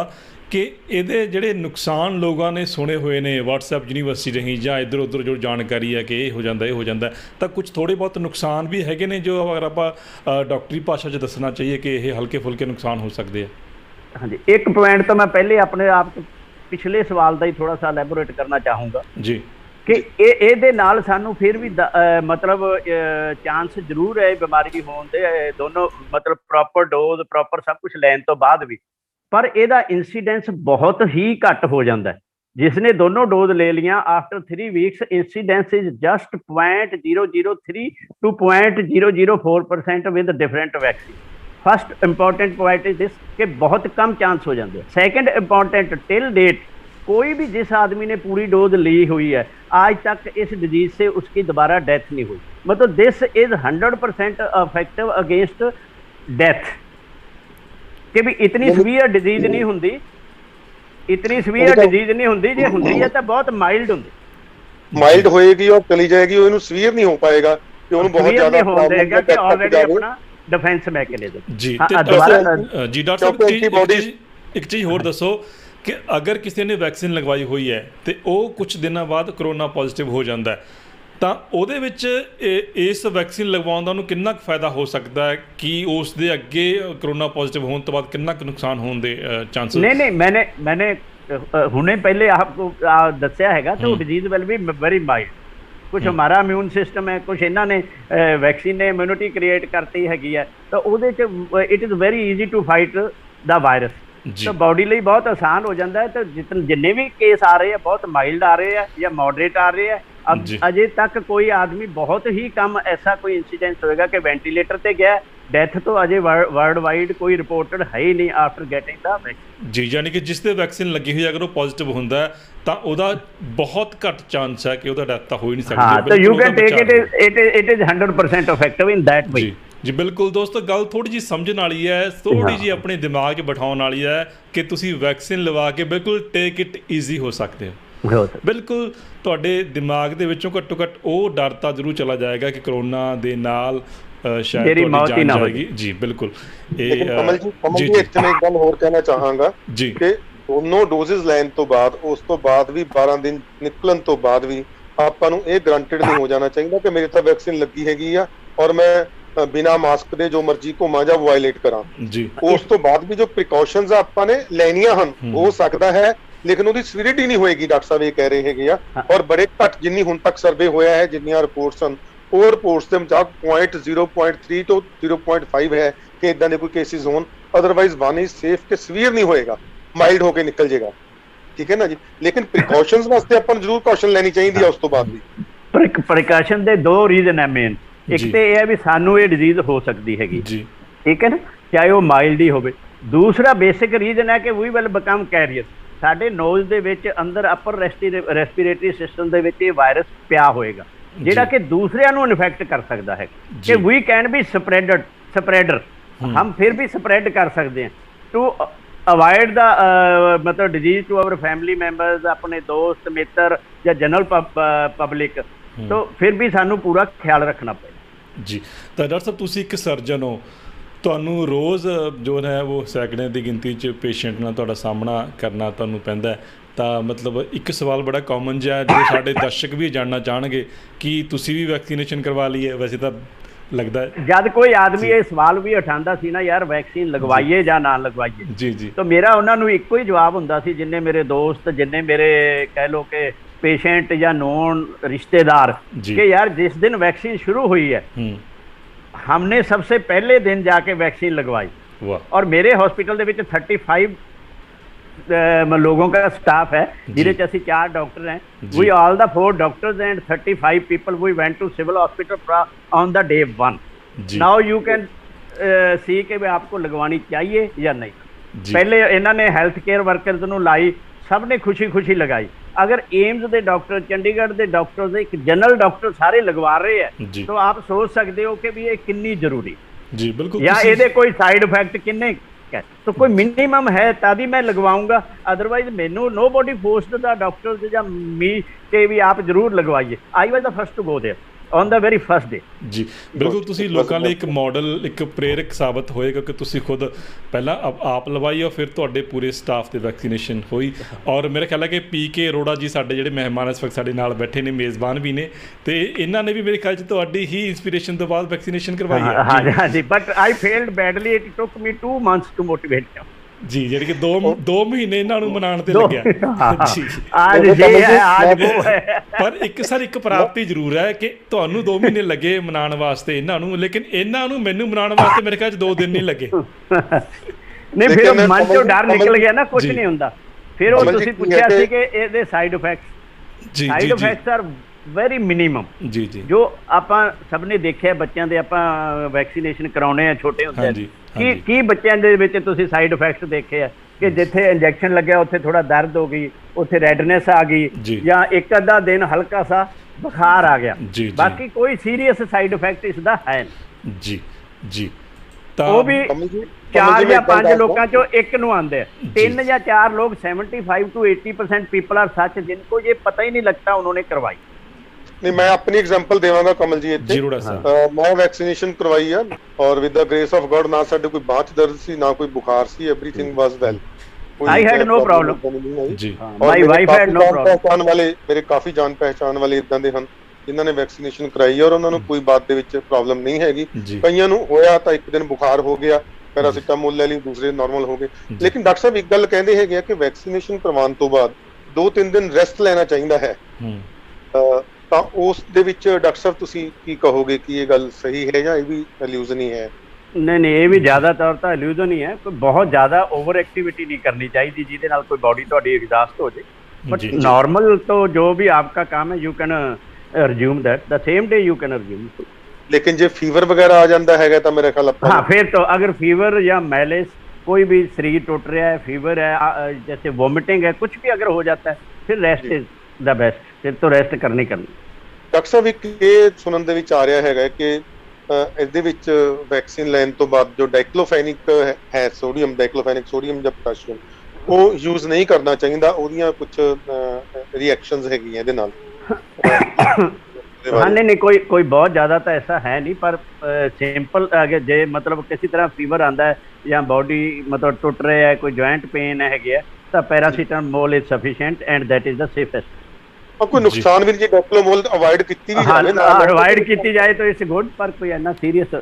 ਕਿ ਇਹਦੇ ਜਿਹੜੇ ਨੁਕਸਾਨ ਲੋਕਾਂ ਨੇ ਸੁਣੇ ਹੋਏ ਨੇ WhatsApp ਯੂਨੀਵਰਸਿਟੀ ਰਹੀ ਜਾਂ ਇੱਧਰ ਉੱਧਰ ਜੋ ਜਾਣਕਾਰੀ ਹੈ ਕਿ ਇਹ ਹੋ ਜਾਂਦਾ, ਇਹ ਹੋ ਜਾਂਦਾ, ਤਾਂ ਕੁਝ ਥੋੜ੍ਹੇ ਬਹੁਤ ਨੁਕਸਾਨ ਵੀ ਹੈਗੇ ਨੇ ਜੋ ਅਗਰ ਆਪਾਂ ਡਾਕਟਰੀ ਭਾਸ਼ਾ 'ਚ ਦੱਸਣਾ ਚਾਹੀਏ ਕਿ ਇਹ ਹਲਕੇ ਫੁਲਕੇ ਨੁਕਸਾਨ ਹੋ ਸਕਦੇ ਆ। ਹਾਂਜੀ, ਇੱਕ ਪੁਆਇੰਟ ਤਾਂ ਮੈਂ ਪਹਿਲੇ ਆਪਣੇ ਆਪ ਪਿਛਲੇ ਸਵਾਲ ਦਾ ਹੀ ਥੋੜਾ ਸਾ ਐਲੈਬੋਰੇਟ ਕਰਨਾ ਚਾਹੂੰਗਾ ਜੀ ਕਿ ਇਹਦੇ ਨਾਲ ਸਾਨੂੰ ਫਿਰ ਵੀ ਮਤਲਬ ਚਾਂਸ ਜ਼ਰੂਰ ਹੈ ਬਿਮਾਰੀ ਹੋਣ ਦੇ, ਦੋਨੋਂ ਮਤਲਬ ਪ੍ਰੋਪਰ ਡੋਜ਼ ਪ੍ਰੋਪਰ ਸਭ ਕੁਝ ਲੈਣ ਤੋਂ ਬਾਅਦ ਵੀ, ਪਰ ਇਹਦਾ ਇੰਸੀਡੈਂਸ ਬਹੁਤ ਹੀ ਘੱਟ ਹੋ ਜਾਂਦਾ ਹੈ। ਜਿਸ ਨੇ ਦੋਨੋਂ ਡੋਜ਼ ਲੈ ਲੀਆਂ after 3 weeks incidence is just 0.003 to 0.004% with different vaccine. First important point is this कि बहुत कम चांस हो जाते हैं। सेकंड इंपॉर्टेंट, टिल डेट कोई भी जिस आदमी ने पूरी डोज ली हुई है आज तक इस डिजीज से उसकी दोबारा डेथ नहीं हुई, मतलब this is 100% effective against death कि भी इतनी सीवियर डिजीज नहीं होंगी ਇਤਨੀ ਸਵੀਅਰ ਡਿਜ਼ੀਜ਼ ਨਹੀਂ ਹੁੰਦੀ, ਜੇ ਹੁੰਦੀ ਹੈ ਤਾਂ ਬਹੁਤ ਮਾਈਲਡ ਹੁੰਦੀ, ਮਾਈਲਡ ਹੋਏਗੀ ਔਰ ਚਲੀ ਜਾਏਗੀ, ਉਹ ਇਹਨੂੰ ਸਵੀਅਰ ਨਹੀਂ ਹੋ ਪਾਏਗਾ ਕਿ ਉਹਨੂੰ ਬਹੁਤ ਜ਼ਿਆਦਾ ਪ੍ਰੋਬਲਮ ਹੈ, ਕਿ ਆਲਰੇਡੀ ਆਪਣਾ ਡਿਫੈਂਸ ਮੈਕੈਨਿਜ਼ਮ। ਜੀ ਜੀ ਡਾਕਟਰ ਸਾਹਿਬ ਇੱਕ ਚੀਜ਼ ਹੋਰ ਦੱਸੋ ਕਿ ਅਗਰ ਕਿਸੇ ਨੇ ਵੈਕਸੀਨ ਲਗਵਾਈ ਹੋਈ ਹੈ ਤੇ ਉਹ ਕੁਝ ਦਿਨਾਂ ਬਾਅਦ ਕਰੋਨਾ ਪੋਜ਼ਿਟਿਵ ਹੋ ਜਾਂਦਾ ਹੈ ਤਾਂ ਉਹਦੇ ਵਿੱਚ ਇਸ ਵੈਕਸੀਨ ਲਗਵਾਉਣ ਦਾ ਉਹਨੂੰ ਕਿੰਨਾ ਕੁ ਫਾਇਦਾ ਹੋ ਸਕਦਾ ਹੈ ਕਿ ਉਸ ਦੇ ਅੱਗੇ ਕਰੋਨਾ ਪੋਜ਼ਿਟਿਵ ਹੋਣ ਤੋਂ ਬਾਅਦ ਕਿੰਨਾ ਕੁ ਨੁਕਸਾਨ ਹੋਣ ਦੇ ਚਾਂਸਸ? नहीं, मैंने हुने पहले आपको दस्या हैगा तो disease will be very mild. कुछ हमारा इम्यून सिस्टम है, कुछ इन्होंने वैक्सीन ने इम्यूनिटी क्रिएट करती हैगी है, तो ਉਹਦੇ ਚ it is very easy to fight the virus. तो बॉडी ਲਈ बहुत आसान हो जाता है। तो जितने भी केस आ रहे हैं बहुत माइल्ड आ रहे हैं या मॉडरेट आ रहे हैं। अब अजे तक कोई आदमी, बहुत ही कम ऐसा कोई इंसिडेंस होएगा कि वेंटिलेटर पे गया, डेथ तो अजे वर्ल्ड वाइड कोई रिपोर्टेड है ही नहीं आफ्टर गेटिंग द वैक्सीन। जी, यानी कि जिस ते वैक्सीन लगी हुई अगर वो पॉजिटिव ਹੁੰਦਾ ਹੈ ਤਾਂ ਉਹਦਾ ਬਹੁਤ ਘੱਟ ਚਾਂਸ ਹੈ ਕਿ ਉਹਦਾ ਡੈਥ ਤਾਂ ਹੋ ਹੀ ਨਹੀਂ ਸਕਦੀ। ਹਾਂ, ਤਾਂ you can take it is 100% effective in that way. ਜੀ ਬਿਲਕੁਲ ਦੋਸਤੋ, ਗੱਲ ਥੋੜੀ ਜੀ ਸਮਝਣ ਵਾਲੀ ਹੈ, ਥੋੜੀ ਜੀ ਆਪਣੇ ਦਿਮਾਗ 'ਚ ਬਿਠਾਉਣ ਵਾਲੀ ਹੈ ਕਿ ਤੁਸੀਂ ਵੈਕਸੀਨ ਲਵਾ ਕੇ ਬਿਲਕੁਲ ਟੇਕ ਇਟ ਈਜ਼ੀ ਹੋ ਸਕਦੇ ਹੋ। ਬਿਲਕੁਲ ਤੁਹਾਡੇ ਦਿਮਾਗ ਦੇ ਵਿੱਚੋਂ ਘੱਟੋ ਘੱਟ ਉਹ ਡਰ ਤਾਂ ਜ਼ਰੂਰ ਚਲਾ ਜਾਏਗਾ ਕਿ ਕਰੋਨਾ ਦੇ ਨਾਲ ਸ਼ਾਇਦ ਤੁਹਾਡੀ ਜਾਨ ਜਾਏਗੀ। ਜੀ ਬਿਲਕੁਲ। ਕਮਲ ਜੀ ਇੱਥੇ ਮੈਂ ਇੱਕ ਗੱਲ ਹੋਰ ਕਹਿਣਾ ਚਾਹਾਂਗਾ ਕਿ ਦੋਨੋਂ ਡੋਜ਼ਿਸ ਲੈਣ ਤੋਂ ਬਾਅਦ, ਉਸ ਤੋਂ ਬਾਅਦ ਵੀ 12 ਦਿਨ ਨਿਕਲਣ ਤੋਂ ਬਾਅਦ ਵੀ ਆਪਾਂ ਨੂੰ ਇਹ ਗਰੰਟਡ ਨਹੀਂ ਹੋ ਜਾਣਾ ਚਾਹੀਦਾ ਕਿ ਮੇਰੇ ਤਾਂ ਵੈਕਸੀਨ ਲੱਗੀ ਹੈਗੀ ਆ ਔਰ ਮੈਂ ਬਿਨਾ ਮਾਸਕ ਦੇ ਜੋ ਮਰਜ਼ੀ ਘੁੰਮਾਂ ਜਾਂ ਵਾਇਲੇਟ ਕਰਾਂ। ਉਸ ਤੋਂ ਬਾਅਦ ਵੀ ਜੋ ਪ੍ਰੀਕਾਸ਼ਨਸ ਆਪਾਂ ਨੇ ਲੈਣੀਆਂ ਹਨ ਹੋ ਸਕਦਾ ਹੈ, ਲੇਕਿਨ ਉਹਦੀ ਸੀਵੀਅਰਿਟੀ ਨਹੀਂ ਹੋਏਗੀ। ਡਾਕਟਰ ਸਾਹਿਬ ਇਹ ਕਹਿ ਰਹੇ ਹੈਗੇ ਆ ਔਰ ਬੜੇ ਘੱਟ, ਜਿੰਨੀ ਹੁਣ ਤੱਕ ਸਰਵੇ ਹੋਇਆ ਹੈ, ਜਿੰਨੀਆਂ ਰਿਪੋਰਟਸ ਹਨ, ਉਹ ਰਿਪੋਰਟਸ ਦੇ ਮੁਤਾਬਕ 0.3 ਤੋਂ 0.5 ਹੈ ਕਿ ਇਦਾਂ ਦੇ ਕੋਈ ਕੇਸਿਸ ਹੋਣ। ਅਦਰਵਾਈਜ਼ ਵਨ ਇਜ਼ ਸੇਫ ਕਿ ਸੀਵੀਅਰ ਨਹੀਂ ਹੋਏਗਾ, ਮਾਈਲਡ ਹੋ ਕੇ ਨਿਕਲ ਜਾਏਗਾ। ਠੀਕ ਹੈ ਨਾ ਜੀ, ਲੇਕਿਨ ਪ੍ਰੀਕਾਸ਼ਨਸ ਵਾਸਤੇ ਆਪਾਂ ਨੂੰ ਜ਼ਰੂਰ ਕਾਸ਼ਨ ਲੈਣੀ ਚਾਹੀਦੀ ਹੈ। ਉਸ ਤੋਂ ਬਾਅਦ ਵੀ ਪ੍ਰੀਕਾਸ਼ਨ ਦੇ ਦੋ ਰੀਜ਼ਨ ਹੈ ਮੇਨ। ਇੱਕ ਤੇ ਇਹ ਹੈ ਵੀ ਸਾਨੂੰ ਇਹ ਡਿਜ਼ੀਜ਼ ਹੋ ਸਕਦੀ ਹੈਗੀ, ਠੀਕ ਹੈ ਨਾ, ਚਾਹੇ ਉਹ ਮਾਈਲਡ ਹੀ ਹੋਵੇ। ਦੂਸਰਾ ਬੇਸਿਕ ਰੀਜ਼ਨ ਹੈ ਕਿ ਵੀ ਵਿਲ ਬਿਕਮ ਕੈਰੀਅਰ। ਸਾਡੇ ਨੋਜ਼ ਦੇ ਵਿੱਚ ਅੰਦਰ ਅਪਰ ਰੈਸਪੀਰੇਟਰੀ ਸਿਸਟਮ ਦੇ ਵਿੱਚ ਇਹ ਵਾਇਰਸ ਪਿਆ ਹੋਏਗਾ ਜਿਹੜਾ ਕਿ ਦੂਸਰਿਆਂ ਨੂੰ ਇਨਫੈਕਟ ਕਰ ਸਕਦਾ ਹੈ ਕਿ ਵੀ ਕੈਨ ਬੀ ਸਪਰੈਡਰ। ਹਮ ਫਿਰ ਵੀ ਸਪਰੈਡ ਕਰ ਸਕਦੇ ਹਾਂ ਟੂ ਅਵਾਇਡ ਦਾ ਮਤਲਬ disease to our family members, ਆਪਣੇ ਦੋਸਤ ਮਿੱਤਰ ਜਾਂ ਜਨਰਲ ਪਬਲਿਕ। तो फिर भी सानू पूरा ख्याल रखना पड़ेगा। जी, तो डॉक्टर साहब तुसी एक सर्जन हो, ਤੁਹਾਨੂੰ ਰੋਜ਼ ਜੋ ਹੈ ਉਹ ਸੈਂਕੜਿਆਂ ਦੀ ਗਿਣਤੀ 'ਚ ਪੇਸ਼ੈਂਟ ਨਾਲ ਤੁਹਾਡਾ ਸਾਹਮਣਾ ਕਰਨਾ ਤੁਹਾਨੂੰ ਪੈਂਦਾ ਹੈ। ਤਾਂ ਮਤਲਬ ਇੱਕ ਸਵਾਲ ਬੜਾ ਕਾਮਨ ਜਿਹਾ ਜੋ ਸਾਡੇ ਦਰਸ਼ਕ ਵੀ ਜਾਣਨਾ ਚਾਹਣਗੇ ਕਿ ਤੁਸੀਂ ਵੀ ਵੈਕਸੀਨੇਸ਼ਨ ਕਰਵਾ ਲਈ ਹੈ? ਵੈਸੇ ਤਾਂ लगता है जब कोई आदमी ये सवाल भी उठाता सी ना यार वैक्सीन लगवाइए या ना लगवाइए, जी जी, तो मेरा उन्होंने एको ही जवाब होंदा सी, जिन्ने मेरे दोस्त, जिन्ने मेरे कह लो कि पेशेंट या नॉन रिश्तेदार, कि यार जिस दिन वैक्सीन शुरू हुई है हमने सबसे पहले दिन जाके वैक्सीन लगवाई। और मेरे हॉस्पिटल दे विच 35 लोगों का स्टाफ है, जिहदे असीं 4 डॉक्टर हैं, we all the 4 doctors and 35 people we went to civil hospital on the day 1। Now you can see कि आपको लगवानी चाहिए या नहीं। पहले इन्होंने हेल्थ केयर वर्कर्स नूं लाई, सब ने खुशी खुशी लगाई। अगर एम्स के डॉक्टर, चंडीगढ़ के डॉक्टर, एक जनरल डॉक्टर सारे लगवा रहे हैं तो आप सोच सकते हो कि भी ये कितनी जरूरी जी, बिल्कुल, या ये कोई साइड इफेक्ट किन्ने, तो कोई मिनिमम है तभी मैं लगवाऊंगा। अदरवाइज मैनू nobody forced the doctors या मी के भी आप जरूर लगवाइए। I was the first to go there on the very first day. जी बिल्कुल, ਤੁਸੀਂ ਲੋਕਾਂ ਲਈ ਇੱਕ ਮਾਡਲ, ਇੱਕ ਪ੍ਰੇਰਕ ਸਾਬਤ ਹੋਏਗਾ ਕਿ ਤੁਸੀਂ ਖੁਦ ਪਹਿਲਾਂ ਆਪ ਲਵਾਈ ਔਰ ਫਿਰ ਤੁਹਾਡੇ ਪੂਰੇ ਸਟਾਫ ਤੇ ਵੈਕਸੀਨੇਸ਼ਨ ਹੋਈ। ਔਰ ਮੇਰੇ ਖਿਆਲ ਹੈ ਕਿ PK ਅਰੋੜਾ ਜੀ ਸਾਡੇ ਜਿਹੜੇ ਮਹਿਮਾਨ ਇਸ ਵਕਤ ਸਾਡੇ ਨਾਲ ਬੈਠੇ ਨੇ, ਮੇਜ਼ਬਾਨ ਵੀ ਨੇ, ਤੇ ਇਹਨਾਂ ਨੇ ਵੀ ਮੇਰੇ ਖਿਆਲ 'ਚ ਤੁਹਾਡੀ ਹੀ ਇੰਸਪੀਰੇਸ਼ਨ ਤੋਂ ਬਾਅਦ ਵੈਕਸੀਨੇਸ਼ਨ ਕਰਵਾਈ ਹੈ। ਹਾਂ ਜੀ, but I failed badly, it ਟੁੱਕ ਮੀ 2 months ਟੂ ਮੋਟੀਵੇਟ them। जी, यानी कि 2 महीने इन्हां नूं मनाउण ते लग्या जी, आज ये है आज वो है। पर एक सर एक प्राप्ति जरूर है कि तुहानूं 2 महीने लगे मनाउण वास्ते इन्हां नूं, लेकिन इन्हां नूं मैनूं मनाउण वास्ते मेरे ख्याल 2 दिन नहीं लगे। नहीं, फिर मन चों डर निकल गया ना, कुछ नहीं हुंदा। फिर वो तुसीं पुछिया सी कि इहदे side effects, side effects are very minimum. जी जी, जो ਆਪਾਂ ਸਭ ਨੇ ਦੇਖਿਆ ਬੱਚਿਆਂ ਦੇ, ਆਪਾਂ ਵੈਕਸੀਨੇਸ਼ਨ ਕਰਾਉਣੇ ਆ ਛੋਟੇ ਹੁੰਦੇ, ਕੀ ਬੱਚਿਆਂ ਦੇ ਵਿੱਚ ਤੁਸੀਂ ਸਾਈਡ ਇਫੈਕਟਸ ਦੇਖੇ ਆ ਕਿ ਜਿੱਥੇ ਇੰਜੈਕਸ਼ਨ ਲੱਗਿਆ ਉੱਥੇ ਥੋੜਾ ਦਰਦ ਹੋ ਗਈ, ਉੱਥੇ ਰੈਡਨੈਸ ਆ ਗਈ, ਜਾਂ ਇੱਕ ਅੱਧਾ ਦਿਨ ਹਲਕਾ ਸਾ ਬੁਖਾਰ ਆ ਗਿਆ, ਬਾਕੀ ਕੋਈ ਸੀਰੀਅਸ ਸਾਈਡ ਇਫੈਕਟ ਇਸ ਦਾ ਹੈ ਨਹੀਂ। ਜੀ ਜੀ, ਉਹ ਵੀ ਕਮਲ ਜੀ 4 ਮੈਂ ਜਾਂ ਏਦਾਂ 5 ਦੱਸਦਾ। ਲੋਕਾਂ ਚੋਂ ਇੱਕ ਨੂੰ ਆਉਂਦੇ हैं। 3 या 4 लोग 75 to 80% पीपल आर सच जिनको ये पता ही नहीं लगता उन्होंने करवाई। ਨਹੀਂ ਮੈਂ ਆਪਣੀ ਐਗਜ਼ਾਮਪਲ ਦੇਵਾਂਗਾ ਕਮਲ ਜੀ ਇੱਥੇ। ਜ਼ਰੂਰ ਸਰ। ਮੈਂ ਵੈਕਸੀਨੇਸ਼ਨ ਕਰਵਾਈ ਆ ਔਰ with the grace of god ਨਾ ਸਾਡੇ ਕੋਈ ਬਾਂਹ 'ਚ ਦਰਦ ਸੀ ਨਾ ਕੋਈ ਬੁਖਾਰ ਸੀ, everything was well. I had no problem। ਜੀ My wife had no problem। ਪਹਿਚਾਨ ਵਾਲੇ ਮੇਰੇ ਕਾਫੀ ਜਾਣ ਪਹਿਚਾਨ ਵਾਲੇ ਇਦਾਂ ਦੇ ਹਨ ਜਿਨ੍ਹਾਂ ਨੇ ਵੈਕਸੀਨੇਸ਼ਨ ਕਰਾਈ ਔਰ ਉਹਨਾਂ ਨੂੰ ਕੋਈ ਬਾਤ ਦੇ ਵਿੱਚ ਪ੍ਰੋਬਲਮ ਨਹੀਂ ਹੈਗੀ। ਜੀ ਕਈਆਂ ਨੂੰ ਹੋਇਆ ਤਾਂ ਇੱਕ ਦਿਨ ਬੁਖਾਰ ਹੋ ਗਿਆ, ਪੈਰਾਸੀਟਾਮੋਲ ਲੈ ਲਈ, ਦੂਸਰੇ ਨਾਰਮਲ ਹੋ ਗਏ। ਲੇਕਿਨ ਡਾਕਟਰ ਸਾਹਿਬ ਇੱਕ ਗੱਲ ਕਹਿੰਦੇ ਹੈਗੇ ਆ ਕਿ ਵੈਕਸੀਨੇਸ਼ਨ ਕਰਵਾਉਣ ਤੋਂ ਬਾਅਦ 2-3 ਦਿਨ ਰੈਸਟ ਲੈਣਾ ਚਾਹੀਦਾ ਹੈ। ਤਾਂ ਉਸ ਦੇ ਵਿੱਚ ਡਾਕਟਰ ਸਾਹਿਬ ਤੁਸੀਂ ਕੀ ਕਹੋਗੇ ਕਿ ਇਹ ਗੱਲ ਸਹੀ ਹੈ ਜਾਂ ਇਹ ਵੀ ਇਲੂਜ਼ਨ ਹੀ ਹੈ? नहीं ये भी ज़्यादातर तो इल्यूजन ही है। कोई बहुत ज़्यादा ओवर एक्टिविटी नहीं करनी चाहिए जिसके नाल कोई बॉडी थोड़ी एग्जॉस्ट हो जाए। बट जी, नॉर्मल तो जो भी आपका काम है you can resume that the same day you can resume. ਲੇਕਿਨ ਜੇ ਫੀਵਰ ਵਗੈਰਾ ਆ ਜਾਂਦਾ ਹੈਗਾ ਤਾਂ ਮੇਰੇ ਖਿਆਲ ਆਪਾਂ हाँ फिर तो अगर फीवर या मैलेस कोई भी शरीर टूट रहा है, फीवर है, जैसे वोमिटिंग है, कुछ भी अगर हो जाता है फिर रेस्ट इज द बेस्ट। फिर तो रेस्ट करनी करनी। ਡਾਕਟਰ ਸਾਹਿਬ ਇੱਕ ਇਹ ਸੁਣਨ ਦੇ ਵਿੱਚ ਆ ਰਿਹਾ ਹੈਗਾ ਕਿ ਇਹਦੇ ਵਿੱਚ ਵੈਕਸੀਨ ਲੈਣ ਤੋਂ ਬਾਅਦ ਜੋ ਡਾਈਕਲੋਫੈਨਿਕ ਹੈ ਸੋਡੀਅਮ, ਡਾਈਕਲੋਫੈਨਿਕ ਸੋਡੀਅਮ ਜਾਂ ਪੋਟਾਸ਼ੀਅਮ, ਉਹ ਯੂਜ਼ ਨਹੀਂ ਕਰਨਾ ਚਾਹੀਦਾ। ਉਹਦੀਆਂ ਕੁਝ ਰਿਐਕਸ਼ਨਸ ਹੈਗੀਆਂ ਇਹਦੇ ਨਾਲ। हाँ नहीं कोई बहुत ज़्यादा तो ऐसा है नहीं, पर सिंपल अगर जे मतलब किसी तरह फीवर आता है या बॉडी मतलब टुट रहा है, कोई जॉइंट पेन है तो paracetamol is sufficient and that is the safest. ਕੋਈ ਨੁਕਸਾਨ ਵੀ ਜੇ ਡਾਈਕਲੋਮੋਲ ਅਵੋਇਡ ਕੀਤੀ ਵੀ ਜਾਵੇ ਨਾ, अवॉइड की जाए तो इट्स गुड, पर कोई इतना सीरियस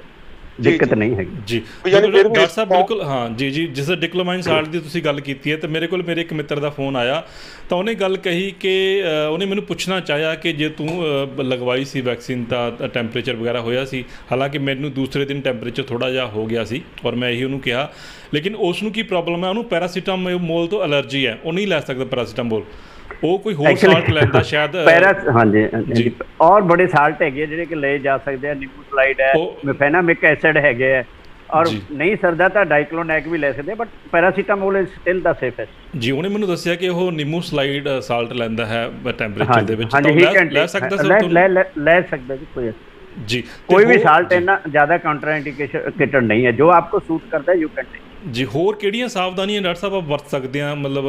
ਦਿੱਕਤ ਨਹੀਂ ਹੈਗੀ ਜੀ। ਯਾਨੀ ਫਿਰ ਵੀ ਡਾਕਟਰ ਸਾਹਿਬ ਬਿਲਕੁਲ ਹਾਂ ਜੀ ਜੀ, ਜਿਸ ਡਿਕਲੋਮਾਈਨ ਸਾਲਟ ਦੀ ਤੁਸੀਂ ਗੱਲ ਕੀਤੀ ਹੈ ਤੇ ਮੇਰੇ ਕੋਲ ਮੇਰੇ ਇੱਕ ਮਿੱਤਰ ਦਾ ਫੋਨ ਆਇਆ ਤਾਂ ਉਹਨੇ ਗੱਲ ਕਹੀ ਕਿ ਉਹਨੇ ਮੈਨੂੰ ਪੁੱਛਣਾ ਚਾਹਿਆ ਕਿ ਜੇ ਤੂੰ ਲਗਵਾਈ ਸੀ ਵੈਕਸੀਨ ਤਾਂ ਟੈਂਪਰੇਚਰ ਵਗੈਰਾ ਹੋਇਆ ਸੀ। ਹਾਲਾਂਕਿ ਮੈਨੂੰ ਦੂਸਰੇ ਦਿਨ ਟੈਂਪਰੇਚਰ ਥੋੜ੍ਹਾ ਜਿਹਾ ਹੋ ਗਿਆ ਸੀ ਔਰ ਮੈਂ ਇਹੀ ਉਹਨੂੰ ਕਿਹਾ, ਲੇਕਿਨ ਉਸ ਨੂੰ ਕੀ ਪ੍ਰੋਬਲਮ ਹੈ, ਉਹਨੂੰ ਪੈਰਾਸੀਟਾਮੋਲ ਤੋਂ ਐਲਰਜੀ ਹੈ, ਉਹ ਨਹੀਂ ਲੈ ਸਕਦਾ ਪੈਰਾਸੀਟਾਮੋਲ। ਉਹ ਕੋਈ ਹੋਰ ਸਾਲਟ ਲੈਂਦਾ ਸ਼ਾਇਦ। ਹਾਂਜੀ ਜੀ, ਔਰ ਬੜੇ ਸਾਲਟ ਹੈਗੇ ਜਿਹੜੇ ਕਿ ਲਏ ਜਾ ਸਕਦੇ ਆ। ਨਿਮੂਸਲਾਈਡ ਹੈ, ਮੈਫੈਨਾਮਿਕ ਐਸਿਡ ਹੈਗੇ ਆ, ਔਰ ਨਹੀਂ ਸਰਦਾ ਤਾਂ ਡਾਈਕਲੋਨੈਕ ਵੀ ਲੈ ਸਕਦੇ, but paracetamol is still the safest. ਜੀ ਉਹਨੇ ਮੈਨੂੰ ਦੱਸਿਆ ਕਿ ਉਹ ਨਿਮੂਸਲਾਈਡ ਸਾਲਟ ਲੈਂਦਾ ਹੈ ਟੈਂਪਰੇਚਰ ਦੇ ਵਿੱਚ, ਹਾਂਜੀ ਲੈ ਸਕਦਾ ਸਰ? ਲੈ ਸਕਦਾ ਜੀ ਕੋਈ ਜੀ। ਕੋਈ ਵੀ ਸਾਲਟ ਇੰਨਾ ਜ਼ਿਆਦਾ ਕਾਉਂਟਰਇੰਡੀਕੇਟਡ ਨਹੀਂ ਹੈ, ਜੋ ਆਪਕੋ ਸੂਟ ਕਰਦਾ ਯੂ ਕੈਨ ਟੇਕ। ਜੀ ਹੋਰ ਕਿਹੜੀਆਂ ਸਾਵਧਾਨੀਆਂ ਡਾਕਟਰ ਸਾਹਿਬ ਆਪ ਵਰਤ ਸਕਦੇ ਆ ਮਤਲਬ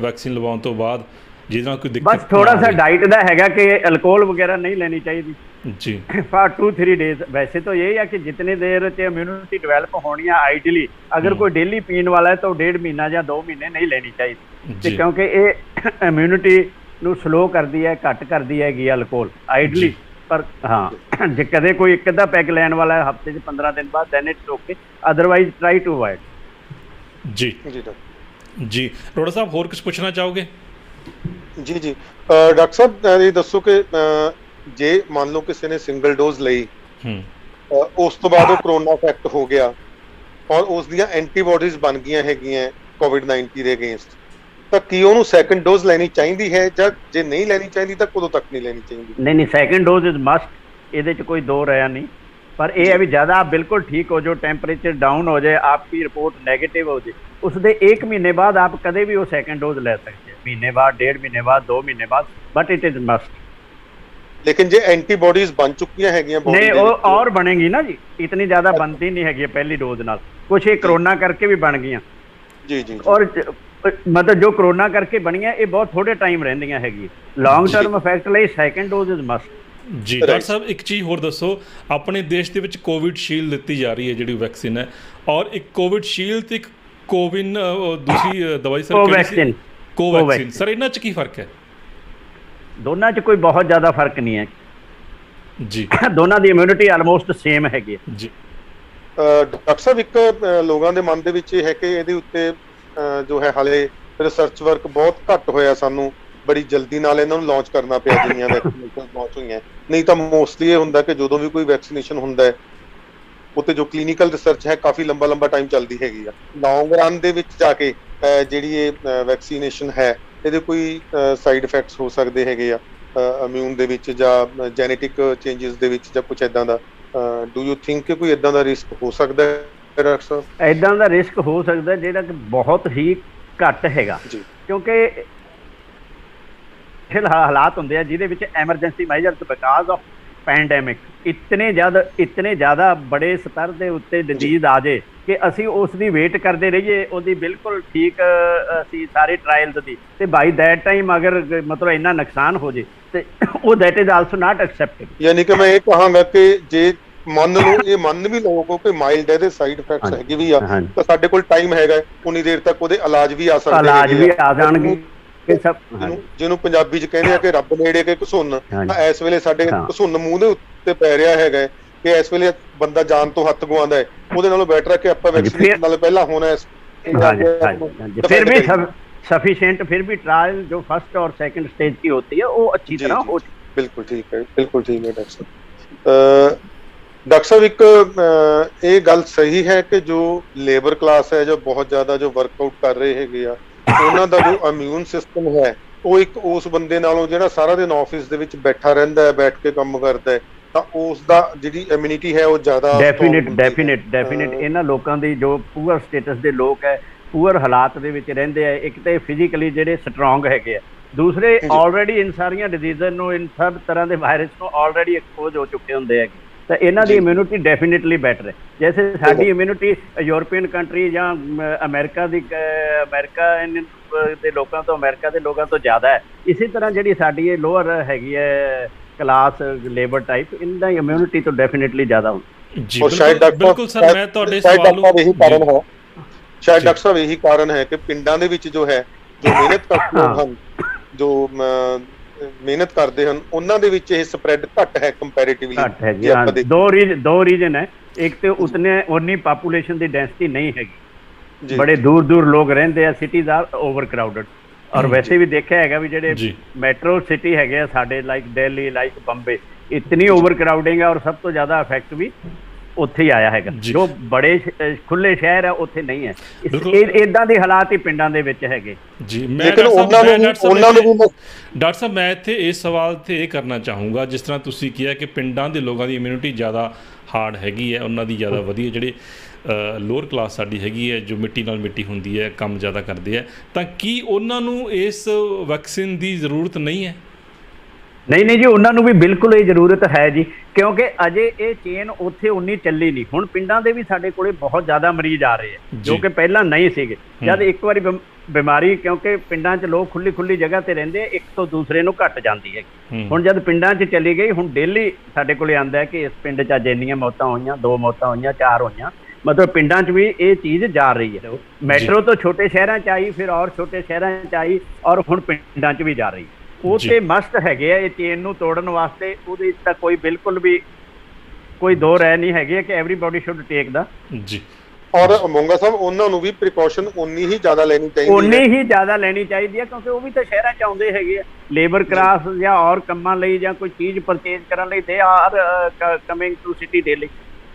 ਵੈਕਸੀਨ ਲਗਵਾਉਣ ਤੋਂ ਬਾਅਦ ਜਿਹਦੇ ਨਾਲ ਕੋਈ ਦਿੱਕਤ? ਬਸ ਥੋੜਾ ਸਾ ਡਾइट ਦਾ ਹੈਗਾ कि अल्कोहल वगैरह नहीं लेनी चाहिए जी फॉर 2-3 डेज। वैसे तो यही है कि जितनी देर से इम्यूनिटी डेवलप होनी है आइडियली अगर कोई डेली पीने वाला है तो 1.5 महीना या 2 महीने नहीं लेनी चाहिए, क्योंकि ये इम्यूनिटी ਨੂੰ स्लो करती है, घट करती हैगी अल्कोहल आइडियली। पर हाँ जे कदे कोई एक अद्धा पैग लैन वाला है हफ्ते 15 दिन बाद then it's okay, otherwise try to avoid. जी जी रोड़ा साहब ਹੋਰ ਕੁਝ ਪੁੱਛਣਾ ਚਾਹੋਗੇ? ਜੀ ਜੀ ਡਾਕਟਰ ਸਾਹਿਬ ਇਹ ਦੱਸੋ ਕਿ ਜੇ ਮੰਨ ਲਓ ਕਿਸੇ ਨੇ ਸਿੰਗਲ ਡੋਜ਼ ਲਈ ਉਸ ਤੋਂ ਬਾਅਦ ਉਹ ਕਰੋਨਾ ਇਫੈਕਟ ਹੋ ਗਿਆ ਔਰ ਉਸ ਦੀਆਂ ਐਂਟੀਬਾਡੀਜ਼ ਬਣ ਗਈਆਂ ਹੈਗੀਆਂ ਕੋਵਿਡ-19 ਦੇ ਅਗੇਂਸਟ, ਤਾਂ ਕੀ ਉਹਨੂੰ ਸੈਕੰਡ ਡੋਜ਼ ਲੈਣੀ ਚਾਹੀਦੀ ਹੈ ਜਾਂ ਜੇ ਨਹੀਂ ਲੈਣੀ ਚਾਹੀਦੀ ਤਾਂ ਕਦੋਂ ਤੱਕ ਨਹੀਂ ਲੈਣੀ ਚਾਹੀਦੀ? नहीं सेकंड डोज इज मस्ट, ਇਹਦੇ ਚ ਕੋਈ ਦੋ ਰਾਇਆ ਨਹੀਂ। पर यह है भी ज़्यादा आप बिल्कुल ठीक हो जो टेम्परेचर डाउन हो जाए, आपकी रिपोर्ट नेगेटिव हो जाए, उसके 1 महीने बाद आप कदे भी वो सेकंड डोज ले सकते हैं, महीने बाद, 1.5 महीने बाद, 2 महीने बाद, बट इट इज मस्ट। लेकिन जो एंटीबॉडीज बन चुकी हैं नहीं वो और बनेगी ना जी, इतनी ज़्यादा बनती नहीं हैगी पहली डोज नाल, कुछ ये कोरोना करके भी बन गई जी जी, और मतलब जो कोरोना करके बनी है ये बहुत थोड़े टाइम रहिंदियां हैगी, लॉन्ग टर्म इफेक्ट ਲਈ सेकंड डोज इज मस्ट। ਜੀ ਡਾਕਟਰ ਸਾਹਿਬ ਇੱਕ ਚੀਜ਼ ਹੋਰ ਦੱਸੋ, ਆਪਣੇ ਦੇਸ਼ ਦੇ ਵਿੱਚ ਕੋਵਿਡ ਸ਼ੀਲਡ ਦਿੱਤੀ ਜਾ ਰਹੀ ਹੈ ਜਿਹੜੀ ਵੈਕਸੀਨ ਹੈ, ਔਰ ਇੱਕ ਕੋਵਿਡ ਸ਼ੀਲਡ ਤੇ ਇੱਕ ਕੋਵਿਨ ਦੂਸਰੀ ਦਵਾਈ ਸਰ ਕੋਵੈਕਸੀਨ, ਸਰ ਇਹਨਾਂ 'ਚ ਕੀ ਫਰਕ ਹੈ? ਦੋਨਾਂ 'ਚ ਕੋਈ ਬਹੁਤ ਜ਼ਿਆਦਾ ਫਰਕ ਨਹੀਂ ਹੈ ਜੀ, ਦੋਨਾਂ ਦੀ ਇਮਿਊਨਿਟੀ ਆਲਮੋਸਟ ਸੇਮ ਹੈਗੀ ਹੈ ਜੀ। ਡਾਕਟਰ ਸਾਹਿਬ ਇੱਕ ਲੋਕਾਂ ਦੇ ਮਨ ਦੇ ਵਿੱਚ ਇਹ ਹੈ ਕਿ ਇਹਦੇ ਉੱਤੇ ਜੋ ਹੈ ਹਾਲੇ ਰਿਸਰਚ ਵਰਕ ਬਹੁਤ ਘੱਟ ਹੋਇਆ, ਸਾਨੂੰ ਬੜੀ ਜਲਦੀ ਨਾਲ ਇਹਨਾਂ ਨੂੰ ਲਾਂਚ ਕਰਨਾ ਪਿਆ ਜਿੰਨੀਆਂ ਵੈਕਸੀਨੇਸ਼ਨ ਲਾਂਚ ਹੋਈਆਂ, ਨਹੀਂ ਤਾਂ ਮੋਸਟਲੀ ਇਹ ਹੁੰਦਾ ਕਿ ਜਦੋਂ ਵੀ ਕੋਈ ਵੈਕਸੀਨੇਸ਼ਨ ਹੁੰਦਾ ਹੈ ਉੱਤੇ ਜੋ ਕਲੀਨਿਕਲ ਰਿਸਰਚ ਹੈ ਕਾਫੀ ਲੰਬਾ ਟਾਈਮ ਚੱਲਦੀ ਹੈਗੀ ਆ। ਲੌਂਗ ਰਨ ਦੇ ਵਿੱਚ ਜਾ ਕੇ ਜਿਹੜੀ ਇਹ ਵੈਕਸੀਨੇਸ਼ਨ ਹੈ ਇਹਦੇ ਕੋਈ ਸਾਈਡ ਇਫੈਕਟਸ ਹੋ ਸਕਦੇ ਹੈਗੇ ਆ ਇਮਿਊਨ ਦੇ ਵਿੱਚ ਜਾਂ ਜੈਨੇਟਿਕ ਚੇਂਜਸ ਦੇ ਵਿੱਚ ਜਾਂ ਕੁਝ ਇਦਾਂ ਦਾ, ਡੂ ਯੂ ਥਿੰਕ ਕਿ ਕੋਈ ਇਦਾਂ ਦਾ ਰਿਸਕ ਹੋ ਸਕਦਾ ਹੈ ਡਾਕਟਰ ਸਾਹਿਬ? ਇਦਾਂ ਦਾ ਰਿਸਕ ਹੋ ਸਕਦਾ ਜਿਹੜਾ ਕਿ ਬਹੁਤ ਹੀ ਘੱਟ ਹੈਗਾ, ਕਿਉਂਕਿ ਹਾਲਾਤ ਹੁੰਦੇ ਆ ਜਿਹਦੇ ਵਿੱਚ emergency measures because of pandemic ਇਤਨੇ ਜ਼ਿਆਦਾ ਬੜੇ ਸਤਰ ਦੇ ਉੱਤੇ ਡਿਜ਼ੀਜ਼ ਆ ਜੇ ਕਿ ਅਸੀਂ ਉਸ ਦੀ ਵੇਟ ਕਰਦੇ ਰਹੀਏ ਉਹਦੀ ਬਿਲਕੁਲ ਠੀਕ ਅਸੀਂ ਸਾਰੇ ਟਰਾਇਲਸ ਦੀ, ਤੇ ਬਾਈ ਦੈਟ ਟਾਈਮ ਅਗਰ ਮਤਲਬ ਇੰਨਾ ਨੁਕਸਾਨ ਹੋ ਜੇ ਤੇ ਉਹ that is also not acceptable. ਯਾਨੀ ਕਿ ਮੈਂ ਇਹ ਕਹਾਂਗਾ ਕਿ ਜੇ ਮੰਨ ਲਓ, ਇਹ ਮੰਨ ਵੀ ਲਓ ਕਿ ਮਾਈਲਡ ਇਹਦੇ ਸਾਈਡ ਇਫੈਕਟਸ ਹੈਗੇ ਵੀ ਆ, ਤਾਂ ਸਾਡੇ ਕੋਲ ਟਾਈਮ ਹੈਗਾ, ਉਨੀ ਦੇਰ ਤੱਕ ਉਹਦੇ ਇਲਾਜ ਵੀ ਆ ਸਕਦੇ, ਇਲਾਜ ਵੀ ਆ ਜਾਣਗੇ। ਜਿਹਨੂੰ ਪੰਜਾਬੀ ਚ ਕਹਿੰਦੇ ਆ ਕਿ ਰੱਬ ਨੇੜੇ ਕੇ ਘਸੁੰਨ, ਤਾਂ ਇਸ ਵੇਲੇ ਸਾਡੇ ਘਸੁੰਨ ਮੂੰਹ ਦੇ ਉੱਤੇ ਪੈ ਰਿਹਾ ਹੈਗਾ ਕਿ ਇਸ ਵੇਲੇ ਬੰਦਾ ਜਾਨ ਤੋਂ ਹੱਥ ਗਵਾਉਂਦਾ ਹੈ, ਉਹਦੇ ਨਾਲੋਂ ਬੈਟਰ ਹੈ ਕਿ ਆਪਾਂ ਵੈਕਸੀਨੇਸ਼ਨ ਨਾਲ ਪਹਿਲਾਂ ਹੋਣਾ। फिर भी सफिशिएंट, फिर भी ट्रायल जो फर्स्ट और सेकंड स्टेज की होती है वो अच्छी तरह हो। बिल्कुल ठीक है, बिल्कुल ठीक है डॉक्टर साहब। डॉक्टर साहब एक ये गल सही है कि जो लेबर क्लास है, जो बहुत ज्यादा जो वर्कआउट कर रहे हैगे आ, ਉਹਨਾਂ ਦਾ ਜੋ ਇਮਿਊਨ ਸਿਸਟਮ ਹੈ ਉਹ ਇੱਕ ਉਸ ਬੰਦੇ ਨਾਲੋਂ ਜਿਹੜਾ ਸਾਰਾ ਦਿਨ ਆਫਿਸ ਦੇ ਵਿੱਚ ਬੈਠਾ ਰਹਿੰਦਾ ਹੈ, ਬੈਠ ਕੇ ਕੰਮ ਕਰਦਾ ਹੈ, ਤਾਂ ਉਸ ਦਾ ਜਿਹੜੀ ਇਮਿਊਨਿਟੀ ਹੈ ਉਹ ਜ਼ਿਆਦਾ ਡੈਫੀਨਿਟ ਇਹਨਾਂ ਲੋਕਾਂ ਦੀ ਜੋ ਪੂਅਰ ਸਟੇਟਸ ਦੇ ਲੋਕ ਹੈ, ਪੂਅਰ ਹਾਲਾਤ ਦੇ ਵਿੱਚ ਰਹਿੰਦੇ ਆ, ਇੱਕ ਤੇ ਫਿਜ਼ੀਕਲੀ ਜਿਹੜੇ ਸਟਰੋਂਗ ਹੈਗੇ ਆ, ਦੂਸਰੇ ਆਲਰੇਡੀ ਇਨ ਸਾਰੀਆਂ ਡਿਜ਼ੀਜ਼ਾਂ ਨੂੰ, ਇਨ ਸਭ ਤਰ੍ਹਾਂ ਦੇ ਵਾਇਰਸ ਨੂੰ ਆਲਰੇਡੀ ਐਕਸਪੋਜ਼ ਹੋ ਚੁੱਕੇ ਹੁੰਦੇ ਹੈਗੇ, ਤਾਂ ਇਹਨਾਂ ਦੀ ਇਮਿਊਨਿਟੀ ਡੈਫੀਨਿਟਲੀ ਬੈਟਰ ਹੈ। ਜੈਸੇ ਸਾਡੀ ਇਮਿਊਨਿਟੀ ਯੂਰਪੀਅਨ ਕੰਟਰੀ ਜਾਂ ਅਮਰੀਕਾ ਦੇ ਲੋਕਾਂ ਤੋਂ, ਅਮਰੀਕਾ ਦੇ ਲੋਕਾਂ ਤੋਂ ਜ਼ਿਆਦਾ ਹੈ। ਇਸੇ ਤਰ੍ਹਾਂ ਜਿਹੜੀ ਸਾਡੀ ਇਹ ਲੋਅਰ ਹੈਗੀ ਹੈ ਕਲਾਸ ਲੇਬਰ ਟਾਈਪ, ਇਹਨਾਂ ਦੀ ਇਮਿਊਨਿਟੀ ਤੋਂ ਡੈਫੀਨਿਟਲੀ ਜ਼ਿਆਦਾ ਹੁੰਦੀ ਜੀ। ਬਿਲਕੁਲ ਸਰ, ਮੈਂ ਤੁਹਾਡੇ ਸਵਾਲ ਨੂੰ ਇਹੀ ਕਾਰਨ ਹੈ, ਸ਼ਾਇਦ ਡਾਕਟਰ ਸਾਹਿਬ ਇਹੀ ਕਾਰਨ ਹੈ ਕਿ ਪਿੰਡਾਂ ਦੇ ਵਿੱਚ ਜੋ ਹੈ, ਜੋ ਮਿਹਨਤ ਕਰਦੇ ਹਨ, ਜੋ ਮਿਹਨਤ ਕਰਦੇ ਹਨ, ਉਹਨਾਂ ਦੇ ਵਿੱਚ ਇਹ ਸਪਰੈਡ ਘੱਟ ਹੈ ਕੰਪੈਰੀਟਿਵਲੀ। ਘੱਟ ਹੈ ਜੀ। ਦੋ ਰੀਜ਼ਨ ਹੈ, ਇੱਕ ਤੇ ਉਨੀ ਪਾਪੂਲੇਸ਼ਨ ਦੀ ਡੈਂਸਿਟੀ ਨਹੀਂ ਹੈਗੀ, ਬੜੇ ਦੂਰ ਦੂਰ ਲੋਕ ਰਹਿੰਦੇ ਆ, ਸਿਟੀਜ਼ ਆਰ ਓਵਰ ਕਰਾਊਡਡ, ਔਰ ਵੈਸੇ ਵੀ ਦੇਖਿਆ ਹੈਗਾ ਵੀ ਜਿਹੜੇ ਮੈਟਰੋ ਸਿਟੀ ਹੈਗੇ ਆ ਸਾਡੇ, ਲਾਈਕ ਦਿੱਲੀ, ਲਾਈਕ ਬੰਬੇ, ਇਤਨੀ ਓਵਰ ਕਰਾਊਡਿੰਗ ਹੈ, ਔਰ ਸਭ ਤੋਂ ਜ਼ਿਆਦਾ ਇਫੈਕਟ ਵੀ ਉੱਥੇ ਹੀ ਆਇਆ ਹੈਗਾ। ਜੋ ਬੜੇ ਖੁੱਲੇ ਸ਼ਹਿਰ ਆ ਉੱਥੇ ਨਹੀਂ ਹੈ, ਇਦਾਂ ਦੇ ਹਾਲਾਤ ਹੀ ਪਿੰਡਾਂ ਦੇ ਵਿੱਚ ਹੈਗੇ ਜੀ। ਡਾਕਟਰ ਸਾਹਿਬ ਮੈਂ ਇੱਥੇ ਇਸ ਸਵਾਲ ਤੇ ਇਹ ਕਰਨਾ ਚਾਹੂੰਗਾ, ਜਿਸ ਤਰ੍ਹਾਂ ਤੁਸੀਂ ਕਿਹਾ ਕਿ ਪਿੰਡਾਂ ਦੇ ਲੋਕਾਂ ਦੀ ਇਮਿਊਨਿਟੀ ਜ਼ਿਆਦਾ ਹਾਰਡ ਹੈਗੀ ਹੈ, ਉਹਨਾਂ ਦੀ ਜ਼ਿਆਦਾ ਵਧੀਆ, ਜਿਹੜੇ ਲੋਅਰ ਕਲਾਸ ਸਾਡੀ ਹੈਗੀ ਹੈ, ਜੋ ਮਿੱਟੀ ਨਾਲ ਮਿੱਟੀ ਹੁੰਦੀ ਹੈ, ਕੰਮ ਜ਼ਿਆਦਾ ਕਰਦੇ ਹੈ, ਤਾਂ ਕੀ ਉਹਨਾਂ ਨੂੰ ਇਸ ਵੈਕਸੀਨ ਦੀ ਜ਼ਰੂਰਤ ਨਹੀਂ ਹੈ? ਨਹੀਂ ਜੀ, ਉਹਨਾਂ ਨੂੰ ਵੀ ਬਿਲਕੁਲ ਇਹ ਜ਼ਰੂਰਤ ਹੈ ਜੀ, ਕਿਉਂਕਿ ਅਜੇ ਇਹ ਚੇਨ ਉੱਥੇ ਉਨੀ ਚੱਲੀ ਨਹੀਂ। ਹੁਣ ਪਿੰਡਾਂ ਦੇ ਵੀ ਸਾਡੇ ਕੋਲੇ ਬਹੁਤ ਜ਼ਿਆਦਾ ਮਰੀਜ਼ ਆ ਰਹੇ ਹੈ, ਜੋ ਕਿ ਪਹਿਲਾਂ ਨਹੀਂ ਸੀਗੇ। ਜਦ ਇੱਕ ਵਾਰੀ ਬਿਮਾਰੀ, ਕਿਉਂਕਿ ਪਿੰਡਾਂ 'ਚ ਲੋਕ ਖੁੱਲੀ ਜਗ੍ਹਾ ਤੇ ਰਹਿੰਦੇ, ਇੱਕ ਤੋਂ ਦੂਸਰੇ ਨੂੰ ਘੱਟ ਜਾਂਦੀ ਹੈ। ਹੁਣ ਜਦ ਪਿੰਡਾਂ 'ਚ ਚਲੀ ਗਈ, ਹੁਣ ਡੇਲੀ ਸਾਡੇ ਕੋਲੇ ਆਉਂਦਾ ਕਿ ਇਸ ਪਿੰਡ 'ਚ ਅੱਜ ਇੰਨੀਆਂ ਮੌਤਾਂ ਹੋਈਆਂ, 2 ਮੌਤਾਂ ਹੋਈਆਂ, 4 ਹੋਈਆਂ, ਮਤਲਬ ਪਿੰਡਾਂ 'ਚ ਵੀ ਇਹ ਚੀਜ਼ ਜਾ ਰਹੀ ਹੈ। ਮੈਟਰੋ ਤੋਂ ਛੋਟੇ ਸ਼ਹਿਰਾਂ 'ਚ ਆਈ, ਫਿਰ ਔਰ ਛੋਟੇ ਸ਼ਹਿਰਾਂ 'ਚ ਆਈ, ਔਰ ਹੁਣ ਪਿੰਡਾਂ 'ਚ ਵੀ ਜਾ ਰਹੀ। ਉਹ ਤੇ ਮਸਟ ਹੈਗੇ ਆ ਇਹ ਚੇਨ ਨੂੰ ਤੋੜਨ ਵਾਸਤੇ, ਉਹਦੇ ਤਾਂ ਕੋਈ ਬਿਲਕੁਲ ਵੀ ਕੋਈ ਦੋ ਰਾਏ ਨਹੀਂ ਹੈਗੀ ਕਿ ਐਵਰੀਬਾਡੀ ਸ਼ੁੱਡ ਟੇਕ ਦਾ ਜੀ। ਔਰ ਮੋਂਗਾ ਸਾਹਿਬ, ਉਹਨਾਂ ਨੂੰ ਵੀ ਪ੍ਰੀਕਾਸ਼ਨ ਉਨੀ ਹੀ ਜ਼ਿਆਦਾ ਲੈਣੀ ਚਾਹੀਦੀ ਹੈ, ਕਿਉਂਕਿ ਉਹ ਵੀ ਤਾਂ ਸ਼ਹਿਰਾਂ 'ਚ ਆਉਂਦੇ ਹੈਗੇ ਆ ਲੇਬਰ ਕਲਾਸ ਜਾਂ ਔਰ ਕੰਮਾਂ ਲਈ, ਜਾਂ ਕੋਈ ਚੀਜ਼ ਪਰਚੇਜ਼ ਕਰਨ ਲਈ, they are coming to city daily,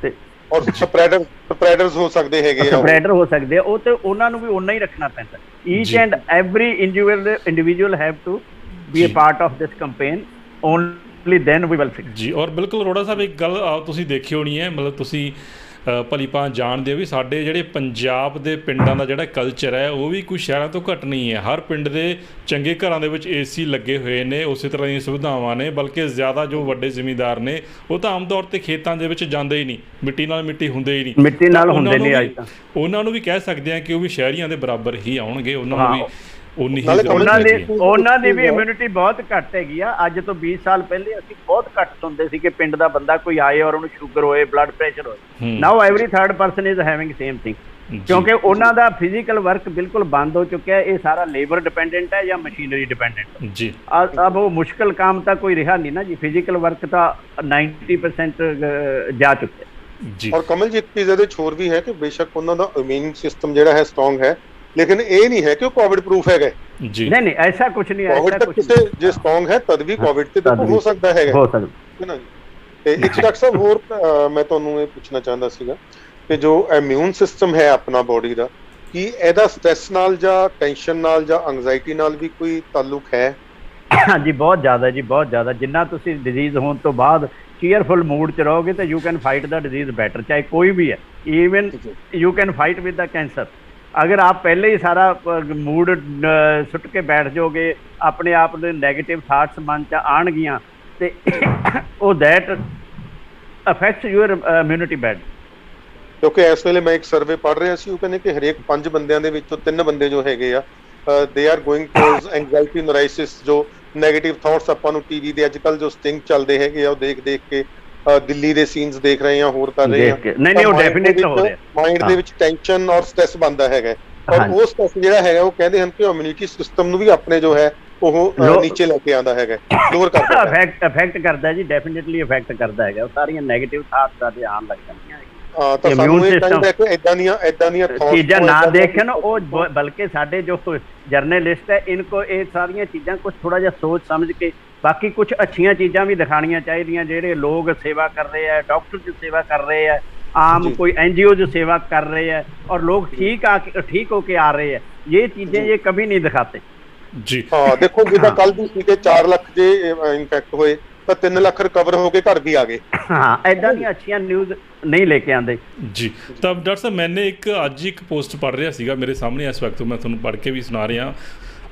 ਤੇ ਔਰ ਸਪਰੈਡਰਸ ਹੋ ਸਕਦੇ ਹੈਗੇ, ਸਪਰੈਡਰ ਹੋ ਸਕਦੇ ਆ, ਉਹ ਤੇ ਉਹਨਾਂ ਨੂੰ ਵੀ ਓਨਾ ਹੀ ਰੱਖਣਾ ਪੈਂਦਾ। Each and every individual have to be a part of this campaign, only then we will fix ਜੀ। ਔਰ ਬਿਲਕੁਲ ਅਰੋੜਾ ਸਾਹਿਬ, ਇੱਕ ਗੱਲ ਤੁਸੀਂ ਦੇਖੀ ਹੋਣੀ ਹੈ, ਮਤਲਬ ਤੁਸੀਂ ਭਲੀ ਭਾਂਤ ਜਾਣਦੇ ਹੋ ਵੀ ਸਾਡੇ ਜਿਹੜੇ ਪੰਜਾਬ ਦੇ ਪਿੰਡਾਂ ਦਾ ਜਿਹੜਾ ਕਲਚਰ ਹੈ ਉਹ ਵੀ ਕੁਝ ਸ਼ਹਿਰਾਂ ਤੋਂ ਘੱਟ ਨਹੀਂ ਹੈ। ਹਰ ਪਿੰਡ ਦੇ ਚੰਗੇ ਘਰਾਂ ਦੇ ਵਿੱਚ AC ਲੱਗੇ ਹੋਏ ਨੇ, ਉਸੇ ਤਰ੍ਹਾਂ ਦੀਆਂ ਸੁਵਿਧਾਵਾਂ ਨੇ, ਬਲਕਿ ਜ਼ਿਆਦਾ ਜੋ ਵੱਡੇ ਜ਼ਿਮੀਂਦਾਰ ਨੇ ਉਹ ਤਾਂ ਆਮ ਤੌਰ 'ਤੇ ਖੇਤਾਂ ਦੇ ਵਿੱਚ ਜਾਂਦੇ ਹੀ ਨਹੀਂ, ਮਿੱਟੀ ਨਾਲ ਮਿੱਟੀ ਹੁੰਦੇ ਹੀ ਨਹੀਂ, ਮਿੱਟੀ ਨਾਲ ਹੁੰਦੇ ਨਹੀਂ। ਅੱਜ ਤਾਂ ਉਹਨਾਂ ਨੂੰ ਵੀ ਕਹਿ ਸਕਦੇ ਹਾਂ ਕਿ ਉਹ ਵੀ ਸ਼ਹਿਰੀਆਂ ਦੇ ਬਰਾਬਰ ਹੀ ਆਉਣਗੇ, ਉਹਨਾਂ ਨੂੰ ਵੀ ਉਹਨਾਂ ਦੀ ਵੀ ਇਮਿਊਨਿਟੀ ਬਹੁਤ ਘੱਟ ਹੈਗੀ ਆ। ਅੱਜ ਤੋਂ 20 ਸਾਲ ਪਹਿਲੇ ਅਸੀਂ ਬਹੁਤ ਘੱਟ ਸੁਣਦੇ ਸੀ ਕਿ ਪਿੰਡ ਦਾ ਬੰਦਾ ਕੋਈ ਆਏ ਔਰ ਉਹਨੂੰ ਸ਼ੂਗਰ ਹੋਏ, ਬਲੱਡ ਪ੍ਰੈਸ਼ਰ ਹੋਏ। Now every third person is having same thing, ਕਿਉਂਕਿ ਉਹਨਾਂ ਦਾ ਫਿਜ਼ੀਕਲ ਵਰਕ ਬਿਲਕੁਲ ਬੰਦ ਹੋ ਚੁੱਕਿਆ ਹੈ। ਇਹ ਸਾਰਾ ਲੇਬਰ ਡਿਪੈਂਡੈਂਟ ਹੈ ਜਾਂ ਮਸ਼ੀਨਰੀ ਡਿਪੈਂਡੈਂਟ ਜੀ। ਅਬ ਉਹ ਮੁਸ਼ਕਿਲ ਕੰਮ ਤਾਂ ਕੋਈ ਰਿਹਾ ਨਹੀਂ ਨਾ ਜੀ, ਫਿਜ਼ੀਕਲ ਵਰਕ ਤਾਂ 90% ਜਾ ਚੁੱਕਿਆ ਜੀ। ਔਰ ਕਮਲ ਜੀ, ਇੱਕ ਚੀਜ਼ ਇਹਦੇ ਹੋਰ ਵੀ ਹੈ ਕਿ ਬੇਸ਼ੱਕ ਉਹਨਾਂ ਦਾ ਇਮਿਊਨ ਸਿਸਟਮ ਜਿਹੜਾ ਹੈ ਸਟਰੋਂਗ ਹੈ, लेकिन ये नहीं है कि कोविड प्रूफ है जी। नहीं ऐसा कुछ नहीं है, कोविड तक किसे जो स्ट्रॉन्ग है तद भी कोविड ते देखो हो सकता है ना। ਤੇ ਇੱਕ ਡਾਕਟਰ ਸਾਹਿਬ ਹੋਰ ਮੈਂ ਤੁਹਾਨੂੰ ਇਹ ਪੁੱਛਣਾ ਚਾਹੁੰਦਾ ਸੀਗਾ ਕਿ ਜੋ ਇਮਿਊਨ ਸਿਸਟਮ ਹੈ ਆਪਣਾ ਬੋਡੀ ਦਾ, ਕੀ ਇਹਦਾ ਸਟ੍ਰੈਸ ਨਾਲ ਜਾਂ ਟੈਨਸ਼ਨ ਨਾਲ ਜਾਂ ਐਂਗਜ਼ਾਇਟੀ ਨਾਲ ਵੀ ਕੋਈ ਤਾਲੁਕ ਹੈ? ਹਾਂਜੀ, ਬਹੁਤ ਜ਼ਿਆਦਾ ਜੀ, ਬਹੁਤ ਜ਼ਿਆਦਾ। ਜਿੰਨਾ ਤੁਸੀਂ ਡਿਜ਼ੀਜ਼ ਹੋਣ ਤੋਂ ਬਾਅਦ ਚੀਅਰਫੁਲ ਮੂਡ 'ਚ ਰਹੋਗੇ ਤਾਂ you can fight the disease better, ਚਾਹੇ ਕੋਈ ਵੀ ਹੈ। Even you can fight with the cancer. अगर आप पहले ही सारा मूड सुट के बैठ जाओगे, अपने आप ਦੇ ਨੈਗੇਟਿਵ ਥਾਟਸ ਮਨ 'ਚ ਆਉਣਗੀਆਂ, ਤੇ ਉਹ that affects your immunity bad. ਕਿਉਂਕਿ ਇਸ ਵੇਲੇ ਮੈਂ ਇੱਕ ਸਰਵੇ ਪੜ੍ਹ ਰਿਹਾ ਸੀ, ਉਹ ਕਹਿੰਦੇ ਕਿ ਹਰੇਕ 5 ਬੰਦਿਆਂ ਦੇ ਵਿੱਚੋਂ 3 ਬੰਦੇ ਜੋ ਹੈਗੇ ਆ they are going towards anxiety neurosis, ਜੋ ਨੈਗੇਟਿਵ ਥਾਟਸ ਆਪਾਂ ਨੂੰ ਟੀਵੀ ਦੇ ਅੱਜ ਕੱਲ ਜੋ ਸਟਿੰਗ ਚੱਲਦੇ ਹੈਗੇ ਆ ਉਹ ਦੇਖ ਕੇ ਦਿੱਲੀ ਦੇ ਸੀਨਸ ਦੇਖ ਰਹੇ ਆ, ਹੋਰ ਕਰ ਰਹੇ ਆ, ਨਹੀਂ ਉਹ ਡੈਫੀਨਿਟਲੀ ਹੋ ਰਿਹਾ, ਮਾਈਂਡ ਦੇ ਵਿੱਚ ਟੈਨਸ਼ਨ ਔਰ ਸਟ੍ਰੈਸ ਬਣਦਾ ਹੈਗਾ, ਔਰ ਉਹ ਸਟ੍ਰੈਸ ਜਿਹੜਾ ਹੈਗਾ ਉਹ ਕਹਿੰਦੇ ਹਨ ਕਿ ਇਮਿਊਨਿਟੀ ਸਿਸਟਮ ਨੂੰ ਵੀ ਆਪਣੇ ਜੋ ਹੈ ਉਹ ਨੀਚੇ ਲੈ ਕੇ ਆਉਂਦਾ ਹੈਗਾ, ਲੋਅਰ ਕਰਦਾ ਹੈ, ਅਫੈਕਟ ਕਰਦਾ ਜੀ, ਡੈਫੀਨਿਟਲੀ ਅਫੈਕਟ ਕਰਦਾ ਹੈਗਾ, ਉਹ ਸਾਰੀਆਂ ਨੈਗੇਟਿਵ ਥਾਟਸ ਸਾਡੇ ਆਉਣ ਲੱਗ ਜਾਂਦੀਆਂ। ਤਾਂ ਸਾਨੂੰ ਇਹ ਚਾਹੀਦਾ ਕਿ ਇਦਾਂ ਦੀਆਂ ਚੀਜ਼ਾਂ ਨਾ ਦੇਖਣ ਉਹ, ਬਲਕਿ ਸਾਡੇ ਜੋ ਜਰਨਲਿਸਟ ਹੈ ਇनको ਇਹ ਸਾਰੀਆਂ ਚੀਜ਼ਾਂ ਕੁਝ ਥੋੜਾ ਜਿਹਾ ਸੋਚ ਸਮਝ ਕੇ, ਬਾਕੀ ਕੁਝ ਅੱਛੀਆਂ ਚੀਜ਼ਾਂ ਵੀ ਦਿਖਾਣੀਆਂ ਚਾਹੀਦੀਆਂ, ਜਿਹੜੇ ਲੋਕ ਸੇਵਾ ਕਰ ਰਹੇ ਹੈ, ਡਾਕਟਰ ਦੀ ਸੇਵਾ ਕਰ ਰਹੇ ਹੈ, आम कोई NGO जो सेवा कर रहे हैं और लोग ठीक होके आ रहे हैं, ये चीजें ये कभी नहीं दिखाते जी। हाँ देखो जिदा कल भी ਸੀ ਕਿ 4 ਲੱਖ ਜੇ ਇਨਫੈਕਟ ਹੋਏ ਤਾਂ 3 ਲੱਖ ਰਿਕਵਰ ਹੋ ਕੇ ਘਰ ਵੀ ਆ ਗਏ। ਹਾਂ ਐਦਾਂ ਦੀਆਂ ਅੱਛੀਆਂ ਨਿਊਜ਼ नहीं लेके आते जी। तो डॉक्टर साहब मैंने अज एक पोस्ट पढ़ रहा सीगा मेरे सामने इस वक्त, मैं थोड़ा पढ़ के भी सुना रहा।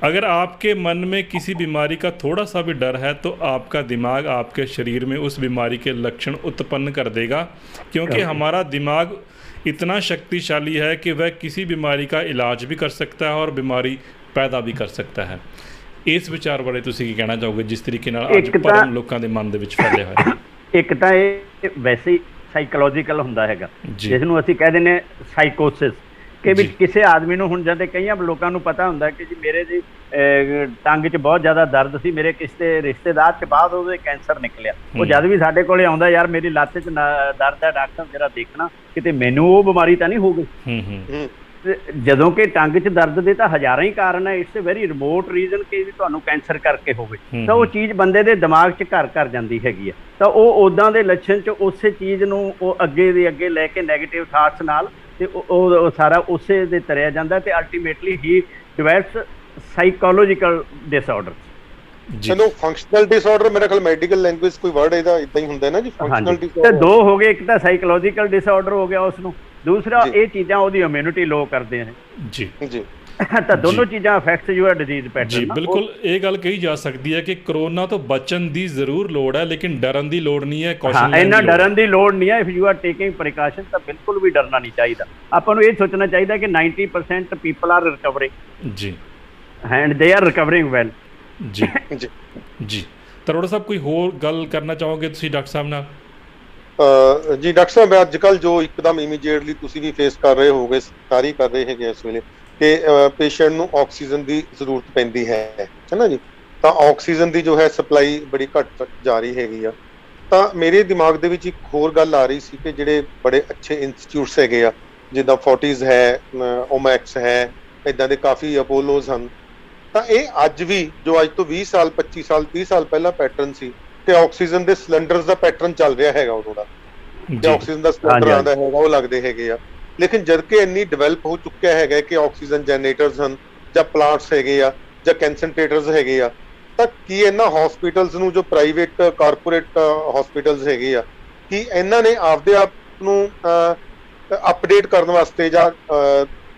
अगर आपके मन में किसी बीमारी का थोड़ा सा भी डर है तो आपका दिमाग आपके शरीर में उस बीमारी के लक्षण उत्पन्न कर देगा, क्योंकि हमारा दिमाग इतना शक्तिशाली है कि वह किसी बीमारी का इलाज भी कर सकता है और बीमारी पैदा भी कर सकता है। इस विचार बारे तुसीं की कहना चाहोगे जिस तरीके नाल अज भरम लोकां दे मन दे विच फैले होए? एक तां इह वैसे ही ਸਾਈਕੋਲੋਜੀਕਲ ਹੁੰਦਾ ਹੈਗਾ, ਜਿਸ ਨੂੰ ਅਸੀਂ ਕਹਿ ਦਿੰਦੇ ਸਾਈਕੋਸਿਸ, ਕਿ ਵੀ ਕਿਸੇ ਆਦਮੀ ਨੂੰ ਹੁਣ ਜਾਂਦੇ ਕਈਆਂ ਲੋਕਾਂ ਨੂੰ ਪਤਾ ਹੁੰਦਾ ਕਿ ਜੀ ਮੇਰੇ ਜੀ ਟੰਗ 'ਚ ਬਹੁਤ ਜ਼ਿਆਦਾ ਦਰਦ ਸੀ, ਮੇਰੇ ਕਿਸੇ ਰਿਸ਼ਤੇਦਾਰ 'ਚ ਬਾਅਦ ਉਹਦੇ ਕੈਂਸਰ ਨਿਕਲਿਆ, ਉਹ ਜਦ ਵੀ ਸਾਡੇ ਕੋਲੇ ਆਉਂਦਾ ਯਾਰ ਮੇਰੀ ਲੱਤ 'ਚ ਦਰਦ ਹੈ ਡਾਕਟਰ ਜਰਾ ਦੇਖਣਾ ਕਿਤੇ ਮੈਨੂੰ ਉਹ ਬਿਮਾਰੀ ਤਾਂ ਨਹੀਂ ਹੋ ਗਈ। ਜਦੋਂ ਕਿ ਟੰਗ 'ਚ ਦਰਦ ਦੇ ਤਾਂ ਹਜ਼ਾਰਾਂ ਹੀ ਕਾਰਨ ਹੈ, it's a very remote reason ਕਿ ਵੀ ਤੁਹਾਨੂੰ ਕੈਂਸਰ ਕਰਕੇ ਹੋਵੇ, ਤਾਂ ਉਹ ਚੀਜ਼ ਬੰਦੇ ਦੇ ਦਿਮਾਗ 'ਚ ਘਰ ਜਾਂਦੀ ਹੈਗੀ ਹੈ, ਤਾਂ ਉਹ ਉੱਦਾਂ ਦੇ ਲੱਛਣ 'ਚ ਉਸੇ ਚੀਜ਼ ਨੂੰ ਉਹ ਅੱਗੇ ਦੇ ਅੱਗੇ ਲੈ ਕੇ ਨੈਗੇਟਿਵ ਥਾਟਸ ਨਾਲ, ਤੇ ਉਹ ਸਾਰਾ ਉਸੇ ਦੇ ਤਰਿਆ ਜਾਂਦਾ, ਤੇ ਅਲਟੀਮੇਟਲੀ ਹੀ ਡਿਵੈਲਪਸ ਸਾਈਕੋਲੋਜੀਕਲ ਡਿਸਆਰਡਰ। ਚਲੋ ਫੰਕਸ਼ਨਲ ਡਿਸਆਰਡਰ ਮੇਰੇ ਖਿਆਲ ਮੈਡੀਕਲ ਲੈਂਗੁਏਜ ਕੋਈ ਵਰਡ ਇਹਦਾ ਇਦਾਂ ਹੀ ਹੁੰਦਾ ਹੈ ਨਾ ਜੀ, ਫੰਕਸ਼ਨਲ ਡਿਸਆਰਡਰ। ਤੇ ਦੋ ਹੋ ਗਏ, ਇੱਕ ਤਾਂ ਸਾਈਕੋਲੋਜੀਕਲ ਡਿਸਆਰਡਰ ਹੋ ਗਿਆ ਉਸ ਨੂੰ, ਦੂਸਰਾ ਇਹ ਚੀਜ਼ਾਂ ਉਹਦੀ ਇਮਿਊਨਿਟੀ ਲੋ ਕਰਦੇ ਨੇ ਜੀ ਜੀ। ਤਾਂ ਦੋਨੋਂ ਚੀਜ਼ਾਂ ਅਫੈਕਟਸ ਯੂਅਰ ਡਿਜ਼ੀਜ਼ ਪੈਟਰਨ। ਜੀ ਬਿਲਕੁਲ, ਇਹ ਗੱਲ ਕਹੀ ਜਾ ਸਕਦੀ ਹੈ ਕਿ ਕਰੋਨਾ ਤੋਂ ਬਚਣ ਦੀ ਜ਼ਰੂਰ ਲੋੜ ਹੈ, ਲੇਕਿਨ ਡਰਨ ਦੀ ਲੋੜ ਨਹੀਂ ਹੈ, ਕੌਸ਼ਨ ਇੰਨਾ ਡਰਨ ਦੀ ਲੋੜ ਨਹੀਂ ਹੈ। If you are taking precaution ਤਾਂ ਬਿਲਕੁਲ ਵੀ ਡਰਨਾ ਨਹੀਂ ਚਾਹੀਦਾ। ਆਪਾਂ ਨੂੰ ਇਹ ਸੋਚਣਾ ਚਾਹੀਦਾ ਕਿ 90% ਪੀਪਲ ਆਰ ਰਿਕਵਰਿੰਗ ਜੀ and they are recovering well ਜੀ ਜੀ ਜੀ। ਤਰੋੜਾ ਸਾਹਿਬ ਕੋਈ ਹੋਰ ਗੱਲ ਕਰਨਾ ਚਾਹੋਗੇ ਤੁਸੀਂ ਡਾਕਟਰ ਸਾਹਿਬ ਨਾਲ? ਜੀ ਡਾਕਟਰ ਸਾਹਿਬ ਅੱਜ ਕੱਲ ਜੋ ਇੱਕਦਮ ਇਮੀਡੀਏਟਲੀ ਤੁਸੀਂ ਵੀ ਫੇਸ ਕਰ ਰਹੇ ਹੋਗੇ, ਸਾਰੇ ਕਰ ਰਹੇ ਹੈਗੇ ਇਸ ਵੇਲੇ, ਕਿ ਪੇਸ਼ੈਂਟ ਨੂੰ ਆਕਸੀਜਨ ਦੀ ਜ਼ਰੂਰਤ ਪੈਂਦੀ ਹੈ ਨਾ ਜੀ, ਤਾਂ ਆਕਸੀਜਨ ਦੀ ਜੋ ਹੈ ਸਪਲਾਈ ਬੜੀ ਘੱਟ ਜਾ ਰਹੀ ਹੈਗੀ ਆ। ਤਾਂ ਮੇਰੇ ਦਿਮਾਗ ਦੇ ਵਿੱਚ ਇੱਕ ਹੋਰ ਗੱਲ ਆ ਰਹੀ ਸੀ ਕਿ ਜਿਹੜੇ ਬੜੇ ਅੱਛੇ ਇੰਸਟੀਚਿਊਟਸ ਹੈਗੇ ਆ, ਜਿੱਦਾਂ ਫੋਰਟਿਸ ਹੈ, ਓਮੈਕਸ ਹੈ, ਇੱਦਾਂ ਦੇ ਕਾਫੀ ਅਪੋਲੋਜ਼ ਹਨ, ਤਾਂ ਇਹ ਅੱਜ ਵੀ ਜੋ ਅੱਜ ਤੋਂ 20 ਸਾਲ 25 ਸਾਲ 30 ਸਾਲ ਪਹਿਲਾਂ ਪੈਟਰਨ ਸੀ ਕਿ ਆਕਸੀਜਨ ਦੇ ਸਿਲੰਡਰਸ ਦਾ ਪੈਟਰਨ ਚੱਲ ਰਿਹਾ ਹੈਗਾ ਉਦੋਂ ਦਾ, ਕਿ ਆਕਸੀਜਨ ਦਾ ਸਿਲੰਡਰ ਆਉਂਦਾ ਹੈਗਾ ਉਹ ਲੱਗਦੇ ਹੈਗੇ ਆ। ਲੇਕਿਨ ਜਦ ਕਿ ਇੰਨੀ ਡਿਵੈਲਪ ਹੋ ਚੁੱਕਿਆ ਹੈਗਾ ਕਿ ਆਕਸੀਜਨ ਜਨਰੇਟਰਸ ਹਨ ਜਾਂ ਪਲਾਂਟਸ ਹੈਗੇ ਆ ਜਾਂ ਕਨਸੈਂਟਰੇਟਰਸ ਹੈਗੇ ਆ, ਤਾਂ ਕੀ ਇਹਨਾਂ ਹਸਪੀਟਲਸ ਨੂੰ ਜੋ ਪ੍ਰਾਈਵੇਟ ਕਾਰਪੋਰੇਟ ਹਸਪੀਟਲਸ ਹੈਗੇ ਆ, ਕੀ ਇਹਨਾਂ ਨੇ ਆਪਦੇ ਆਪ ਨੂੰ ਅਪਡੇਟ ਕਰਨ ਵਾਸਤੇ ਜਾਂ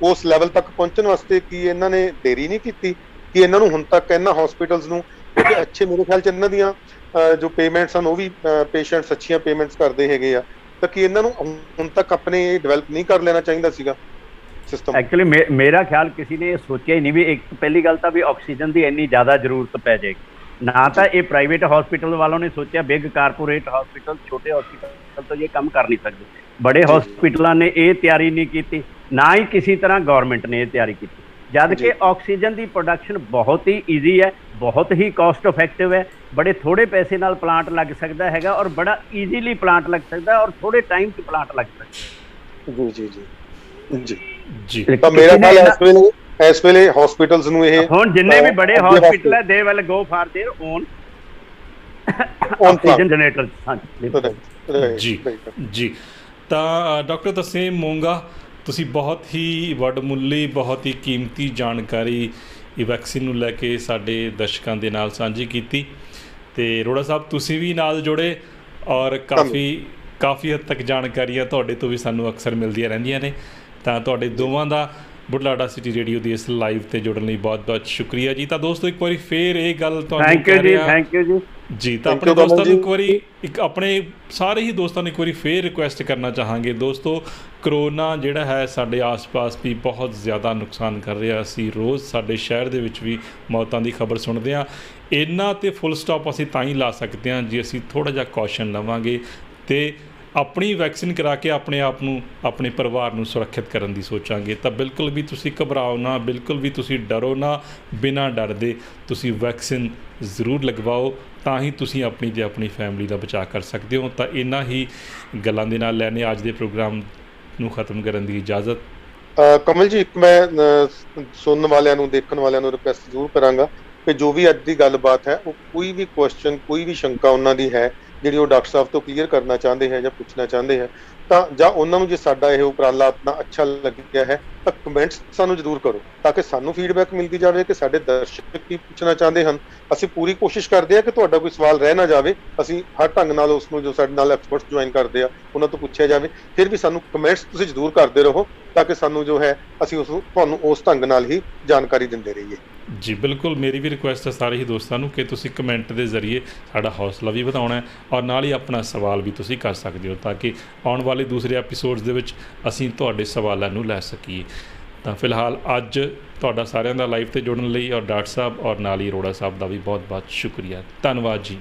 ਉਸ ਲੈਵਲ ਤੱਕ ਪਹੁੰਚਣ ਵਾਸਤੇ ਕੀ ਇਹਨਾਂ ਨੇ ਦੇਰੀ ਨਹੀਂ ਕੀਤੀ? ਕਿ ਇਹਨਾਂ ਨੂੰ ਹੁਣ ਤੱਕ ਇਹਨਾਂ ਹਸਪੀਟਲਸ ਨੂੰ, ਕਿਉਂਕਿ ਅੱਛੇ ਮੇਰੇ ਖਿਆਲ 'ਚ ਇਹਨਾਂ ਦੀਆਂ ਜੋ ਪੇਮੈਂਟਸ ਹਨ ਉਹ ਵੀ ਪੇਸ਼ੈਂਟਸ ਅੱਛੀਆਂ ਪੇਮੈਂਟਸ ਕਰਦੇ ਹੈਗੇ ਆ, ਤਾਂ ਕਿ ਇਹਨਾਂ ਨੂੰ ਹੁਣ ਤੱਕ ਆਪਣੇ ਇਹ ਡਿਵੈਲਪ ਨਹੀਂ ਕਰ ਲੈਣਾ ਚਾਹੀਦਾ ਸੀਗਾ ਸਿਸਟਮ? ਐਕਚੁਅਲੀ ਮੇਰਾ ਖਿਆਲ ਕਿਸੇ ਨੇ ਇਹ ਸੋਚਿਆ ਹੀ ਨਹੀਂ ਵੀ ਇੱਕ ਪਹਿਲੀ ਗੱਲ ਤਾਂ ਵੀ ਆਕਸੀਜਨ ਦੀ ਇੰਨੀ ਜ਼ਿਆਦਾ ਜ਼ਰੂਰਤ ਪੈ ਜਾਏਗੀ, ਨਾ ਤਾਂ ਇਹ ਪ੍ਰਾਈਵੇਟ ਹਸਪੀਟਲ ਵਾਲੋਂ ਨੇ ਸੋਚਿਆ, ਬਿਗ ਕਾਰਪੋਰੇਟ ਹਸਪੀਟਲ ਛੋਟੇ ਹਸਪੀਟਲ ਤੋਂ ਇਹ ਕੰਮ ਕਰ ਨਹੀਂ ਸਕਦੇ, ਬੜੇ ਹਸਪੀਟਲਾਂ ਨੇ ਇਹ ਤਿਆਰੀ ਨਹੀਂ ਕੀਤੀ, ਨਾ ਹੀ ਕਿਸੇ ਤਰ੍ਹਾਂ ਗਵਰਨਮੈਂਟ ਨੇ ਇਹ ਤਿਆਰੀ ਕੀਤੀ, ਜਦ ਕਿ ਆਕਸੀਜਨ ਦੀ ਪ੍ਰੋਡਕਸ਼ਨ ਬਹੁਤ ਹੀ ਈਜ਼ੀ ਹੈ, ਬਹੁਤ ਹੀ ਕਾਸਟ ਇਫੈਕਟਿਵ ਹੈ, ਬੜੇ ਥੋੜੇ ਪੈਸੇ ਨਾਲ ਪਲਾਂਟ ਲੱਗ ਸਕਦਾ ਹੈਗਾ, ਔਰ ਬੜਾ ਈਜ਼ੀਲੀ ਪਲਾਂਟ ਲੱਗ ਸਕਦਾ ਔਰ ਥੋੜੇ ਟਾਈਮ 'ਚ ਪਲਾਂਟ ਲੱਗ ਸਕਦਾ। ਜੀ ਜੀ ਜੀ ਜੀ। ਤਾਂ ਮੇਰਾ ਖਿਆਲ ਇਸ ਵੇਲੇ ਹਸਪੀਟਲਸ ਨੂੰ ਇਹ ਹੁਣ ਜਿੰਨੇ ਵੀ ਬੜੇ ਹਸਪੀਟਲ ਹੈ they will go for their own oxygen generator. ਜੀ ਜੀ। ਤਾਂ ਡਾਕਟਰ ਤਰਸੇਮ ਮੋਂਗਾ, ਤੁਸੀਂ ਬਹੁਤ ਹੀ ਵੱਡਮੁੱਲੀ, ਬਹੁਤ ਹੀ ਕੀਮਤੀ ਜਾਣਕਾਰੀ ਇਹ ਵੈਕਸੀਨ ਨੂੰ ਲੈ ਕੇ ਸਾਡੇ ਦਰਸ਼ਕਾਂ ਦੇ ਨਾਲ ਸਾਂਝੀ ਕੀਤੀ, ਤੇ ਅਰੋੜਾ ਸਾਹਿਬ ਤੁਸੀਂ ਵੀ ਨਾਲ ਜੁੜੇ, ਔਰ ਕਾਫੀ ਹੱਦ ਤੱਕ ਜਾਣਕਾਰੀਆਂ ਤੁਹਾਡੇ ਤੋਂ ਵੀ ਸਾਨੂੰ ਅਕਸਰ ਮਿਲਦੀਆਂ ਰਹਿੰਦੀਆਂ ਨੇ, ਤਾਂ ਤੁਹਾਡੇ ਦੋਵਾਂ ਦਾ ਬੁਢਲਾਡਾ ਸਿਟੀ ਰੇਡੀਓ ਦੀ ਇਸ ਲਾਈਵ ਤੇ ਜੁੜਨ ਲਈ ਬਹੁਤ-ਬਹੁਤ ਸ਼ੁਕਰੀਆ ਜੀ। ਤਾਂ ਦੋਸਤੋ ਇੱਕ ਵਾਰੀ ਫੇਰ ਇਹ ਗੱਲ ਤੁਹਾਨੂੰ ਥੈਂਕ ਯੂ ਕਹਿ ਜੀ, ਰਿਹਾ ਥੈਂਕ ਯੂ ਜੀ। ਜੀ, ਤਾਂ ਆਪਣੇ ਦੋਸਤਾਂ ਨੂੰ ਇੱਕ ਵਾਰੀ ਆਪਣੇ ਸਾਰੇ ਹੀ ਦੋਸਤਾਂ ਨੂੰ ਇੱਕ ਵਾਰੀ ਫੇਰ ਰਿਕੁਐਸਟ ਕਰਨਾ ਚਾਹਾਂਗੇ ਦੋਸਤੋ, ਕਰੋਨਾ ਜਿਹੜਾ ਹੈ ਸਾਡੇ ਆਸ-ਪਾਸ ਵੀ ਬਹੁਤ ਜ਼ਿਆਦਾ ਨੁਕਸਾਨ ਕਰ ਰਿਹਾ। ਅਸੀਂ ਰੋਜ਼ ਸਾਡੇ ਸ਼ਹਿਰ ਦੇ ਵਿੱਚ ਵੀ ਮੌਤਾਂ ਦੀ ਖਬਰ ਸੁਣਦੇ ਹਾਂ। ਇਹਨਾਂ 'ਤੇ ਫੁੱਲ ਸਟਾਪ ਅਸੀਂ ਤਾਂ ਹੀ ਲਾ ਸਕਦੇ ਹਾਂ ਜੇ ਅਸੀਂ ਥੋੜ੍ਹਾ ਜਿਹਾ ਕੌਸ਼ਨ ਲਵਾਂਗੇ ਅਤੇ ਆਪਣੀ ਵੈਕਸੀਨ ਕਰਾ ਕੇ ਆਪਣੇ ਆਪ ਨੂੰ, ਆਪਣੇ ਪਰਿਵਾਰ ਨੂੰ ਸੁਰੱਖਿਅਤ ਕਰਨ ਦੀ ਸੋਚਾਂਗੇ। ਤਾਂ ਬਿਲਕੁਲ ਵੀ ਤੁਸੀਂ ਘਬਰਾਓ ਨਾ, ਬਿਲਕੁਲ ਵੀ ਤੁਸੀਂ ਡਰੋ ਨਾ, ਬਿਨਾਂ ਡਰ ਦੇ ਤੁਸੀਂ ਵੈਕਸੀਨ ਜ਼ਰੂਰ ਲਗਵਾਓ, ਤਾਂ ਹੀ ਤੁਸੀਂ ਆਪਣੀ ਅਤੇ ਆਪਣੀ ਫੈਮਿਲੀ ਦਾ ਬਚਾਅ ਕਰ ਸਕਦੇ ਹੋ। ਤਾਂ ਇਹਨਾਂ ਹੀ ਗੱਲਾਂ ਦੇ ਨਾਲ ਲੈਣੇ ਅੱਜ ਦੇ ਪ੍ਰੋਗਰਾਮ ਨੂੰ ਖ਼ਤਮ ਕਰਨ ਦੀ ਇਜਾਜ਼ਤ। ਕਮਲ ਜੀ, ਇੱਕ ਮੈਂ ਸੁਣਨ ਵਾਲਿਆਂ ਨੂੰ, ਦੇਖਣ ਵਾਲਿਆਂ ਨੂੰ ਰਿਕੁਐਸਟ ਜ਼ਰੂਰ ਕਰਾਂਗਾ ਕਿ ਜੋ ਵੀ ਅੱਜ ਦੀ ਗੱਲਬਾਤ ਹੈ ਉਹ ਕੋਈ ਵੀ ਕੁਐਸਚਨ, ਕੋਈ ਵੀ ਸ਼ੰਕਾ ਉਹਨਾਂ ਦੀ ਹੈ ਜਿਹੜੀ ਉਹ ਡਾਕਟਰ ਸਾਹਿਬ ਤੋਂ ਕਲੀਅਰ ਕਰਨਾ ਚਾਹੁੰਦੇ ਹੈ ਜਾਂ ਪੁੱਛਣਾ ਚਾਹੁੰਦੇ ਹੈ, ਤਾਂ ਜਾਂ ਉਹਨਾਂ ਨੂੰ ਜੇ ਸਾਡਾ ਇਹ ਉਪਰਾਲਾ ਆਪਣਾ ਅੱਛਾ ਲੱਗਿਆ ਹੈ ਤਾਂ ਕਮੈਂਟਸ ਸਾਨੂੰ ਜ਼ਰੂਰ ਕਰੋ, ਤਾਂ ਕਿ ਸਾਨੂੰ ਫੀਡਬੈਕ ਮਿਲਦੀ ਜਾਵੇ ਕਿ ਸਾਡੇ ਦਰਸ਼ਕ ਕੀ ਪੁੱਛਣਾ ਚਾਹੁੰਦੇ ਹਨ। ਅਸੀਂ ਪੂਰੀ ਕੋਸ਼ਿਸ਼ ਕਰਦੇ ਹਾਂ ਕਿ ਤੁਹਾਡਾ ਕੋਈ ਸਵਾਲ ਰਹਿ ਨਾ ਜਾਵੇ, ਅਸੀਂ ਹਰ ਢੰਗ ਨਾਲ ਉਸ ਨੂੰ, ਜੋ ਸਾਡੇ ਨਾਲ ਐਕਸਪਰਟਸ ਜੁਆਇਨ ਕਰਦੇ ਆ ਉਹਨਾਂ ਤੋਂ ਪੁੱਛਿਆ ਜਾਵੇ। ਫਿਰ ਵੀ ਸਾਨੂੰ ਕਮੈਂਟਸ ਤੁਸੀਂ ਜ਼ਰੂਰ ਕਰਦੇ ਰਹੋ, ਤਾਂ ਕਿ ਸਾਨੂੰ ਜੋ ਹੈ ਅਸੀਂ ਉਸ ਨੂੰ ਤੁਹਾਨੂੰ ਉਸ ਢੰਗ ਨਾਲ ਹੀ ਜਾਣਕਾਰੀ ਦਿੰਦੇ ਰਹੀਏ। ਜੀ ਬਿਲਕੁਲ, ਮੇਰੀ ਵੀ ਰਿਕੁਐਸਟ ਹੈ ਸਾਰੇ ਹੀ ਦੋਸਤਾਂ ਨੂੰ ਕਿ ਤੁਸੀਂ ਕਮੈਂਟ ਦੇ ਜ਼ਰੀਏ ਸਾਡਾ ਹੌਸਲਾ ਵੀ ਵਧਾਉਣਾ ਹੈ ਔਰ ਨਾਲ ਹੀ ਆਪਣਾ ਸਵਾਲ ਵੀ ਤੁਸੀਂ ਕਰ ਸਕਦੇ ਹੋ, ਤਾਂ ਕਿ ਆਉਣ ਵਾਲੇ ਦੂਸਰੇ ਐਪੀਸੋਡਸ ਦੇ ਵਿੱਚ ਅਸੀਂ ਤੁਹਾਡੇ ਸਵਾਲਾਂ ਨੂੰ ਲੈ ਸਕੀਏ। ਤਾਂ ਫਿਲਹਾਲ ਅੱਜ ਤੁਹਾਡਾ ਸਾਰਿਆਂ ਦਾ ਲਾਈਵ 'ਤੇ ਜੁੜਨ ਲਈ ਔਰ ਡਾਕਟਰ ਸਾਹਿਬ ਔਰ ਨਾਲ ਹੀ ਅਰੋੜਾ ਸਾਹਿਬ ਦਾ ਵੀ ਬਹੁਤ ਬਹੁਤ ਸ਼ੁਕਰੀਆ। ਧੰਨਵਾਦ ਜੀ।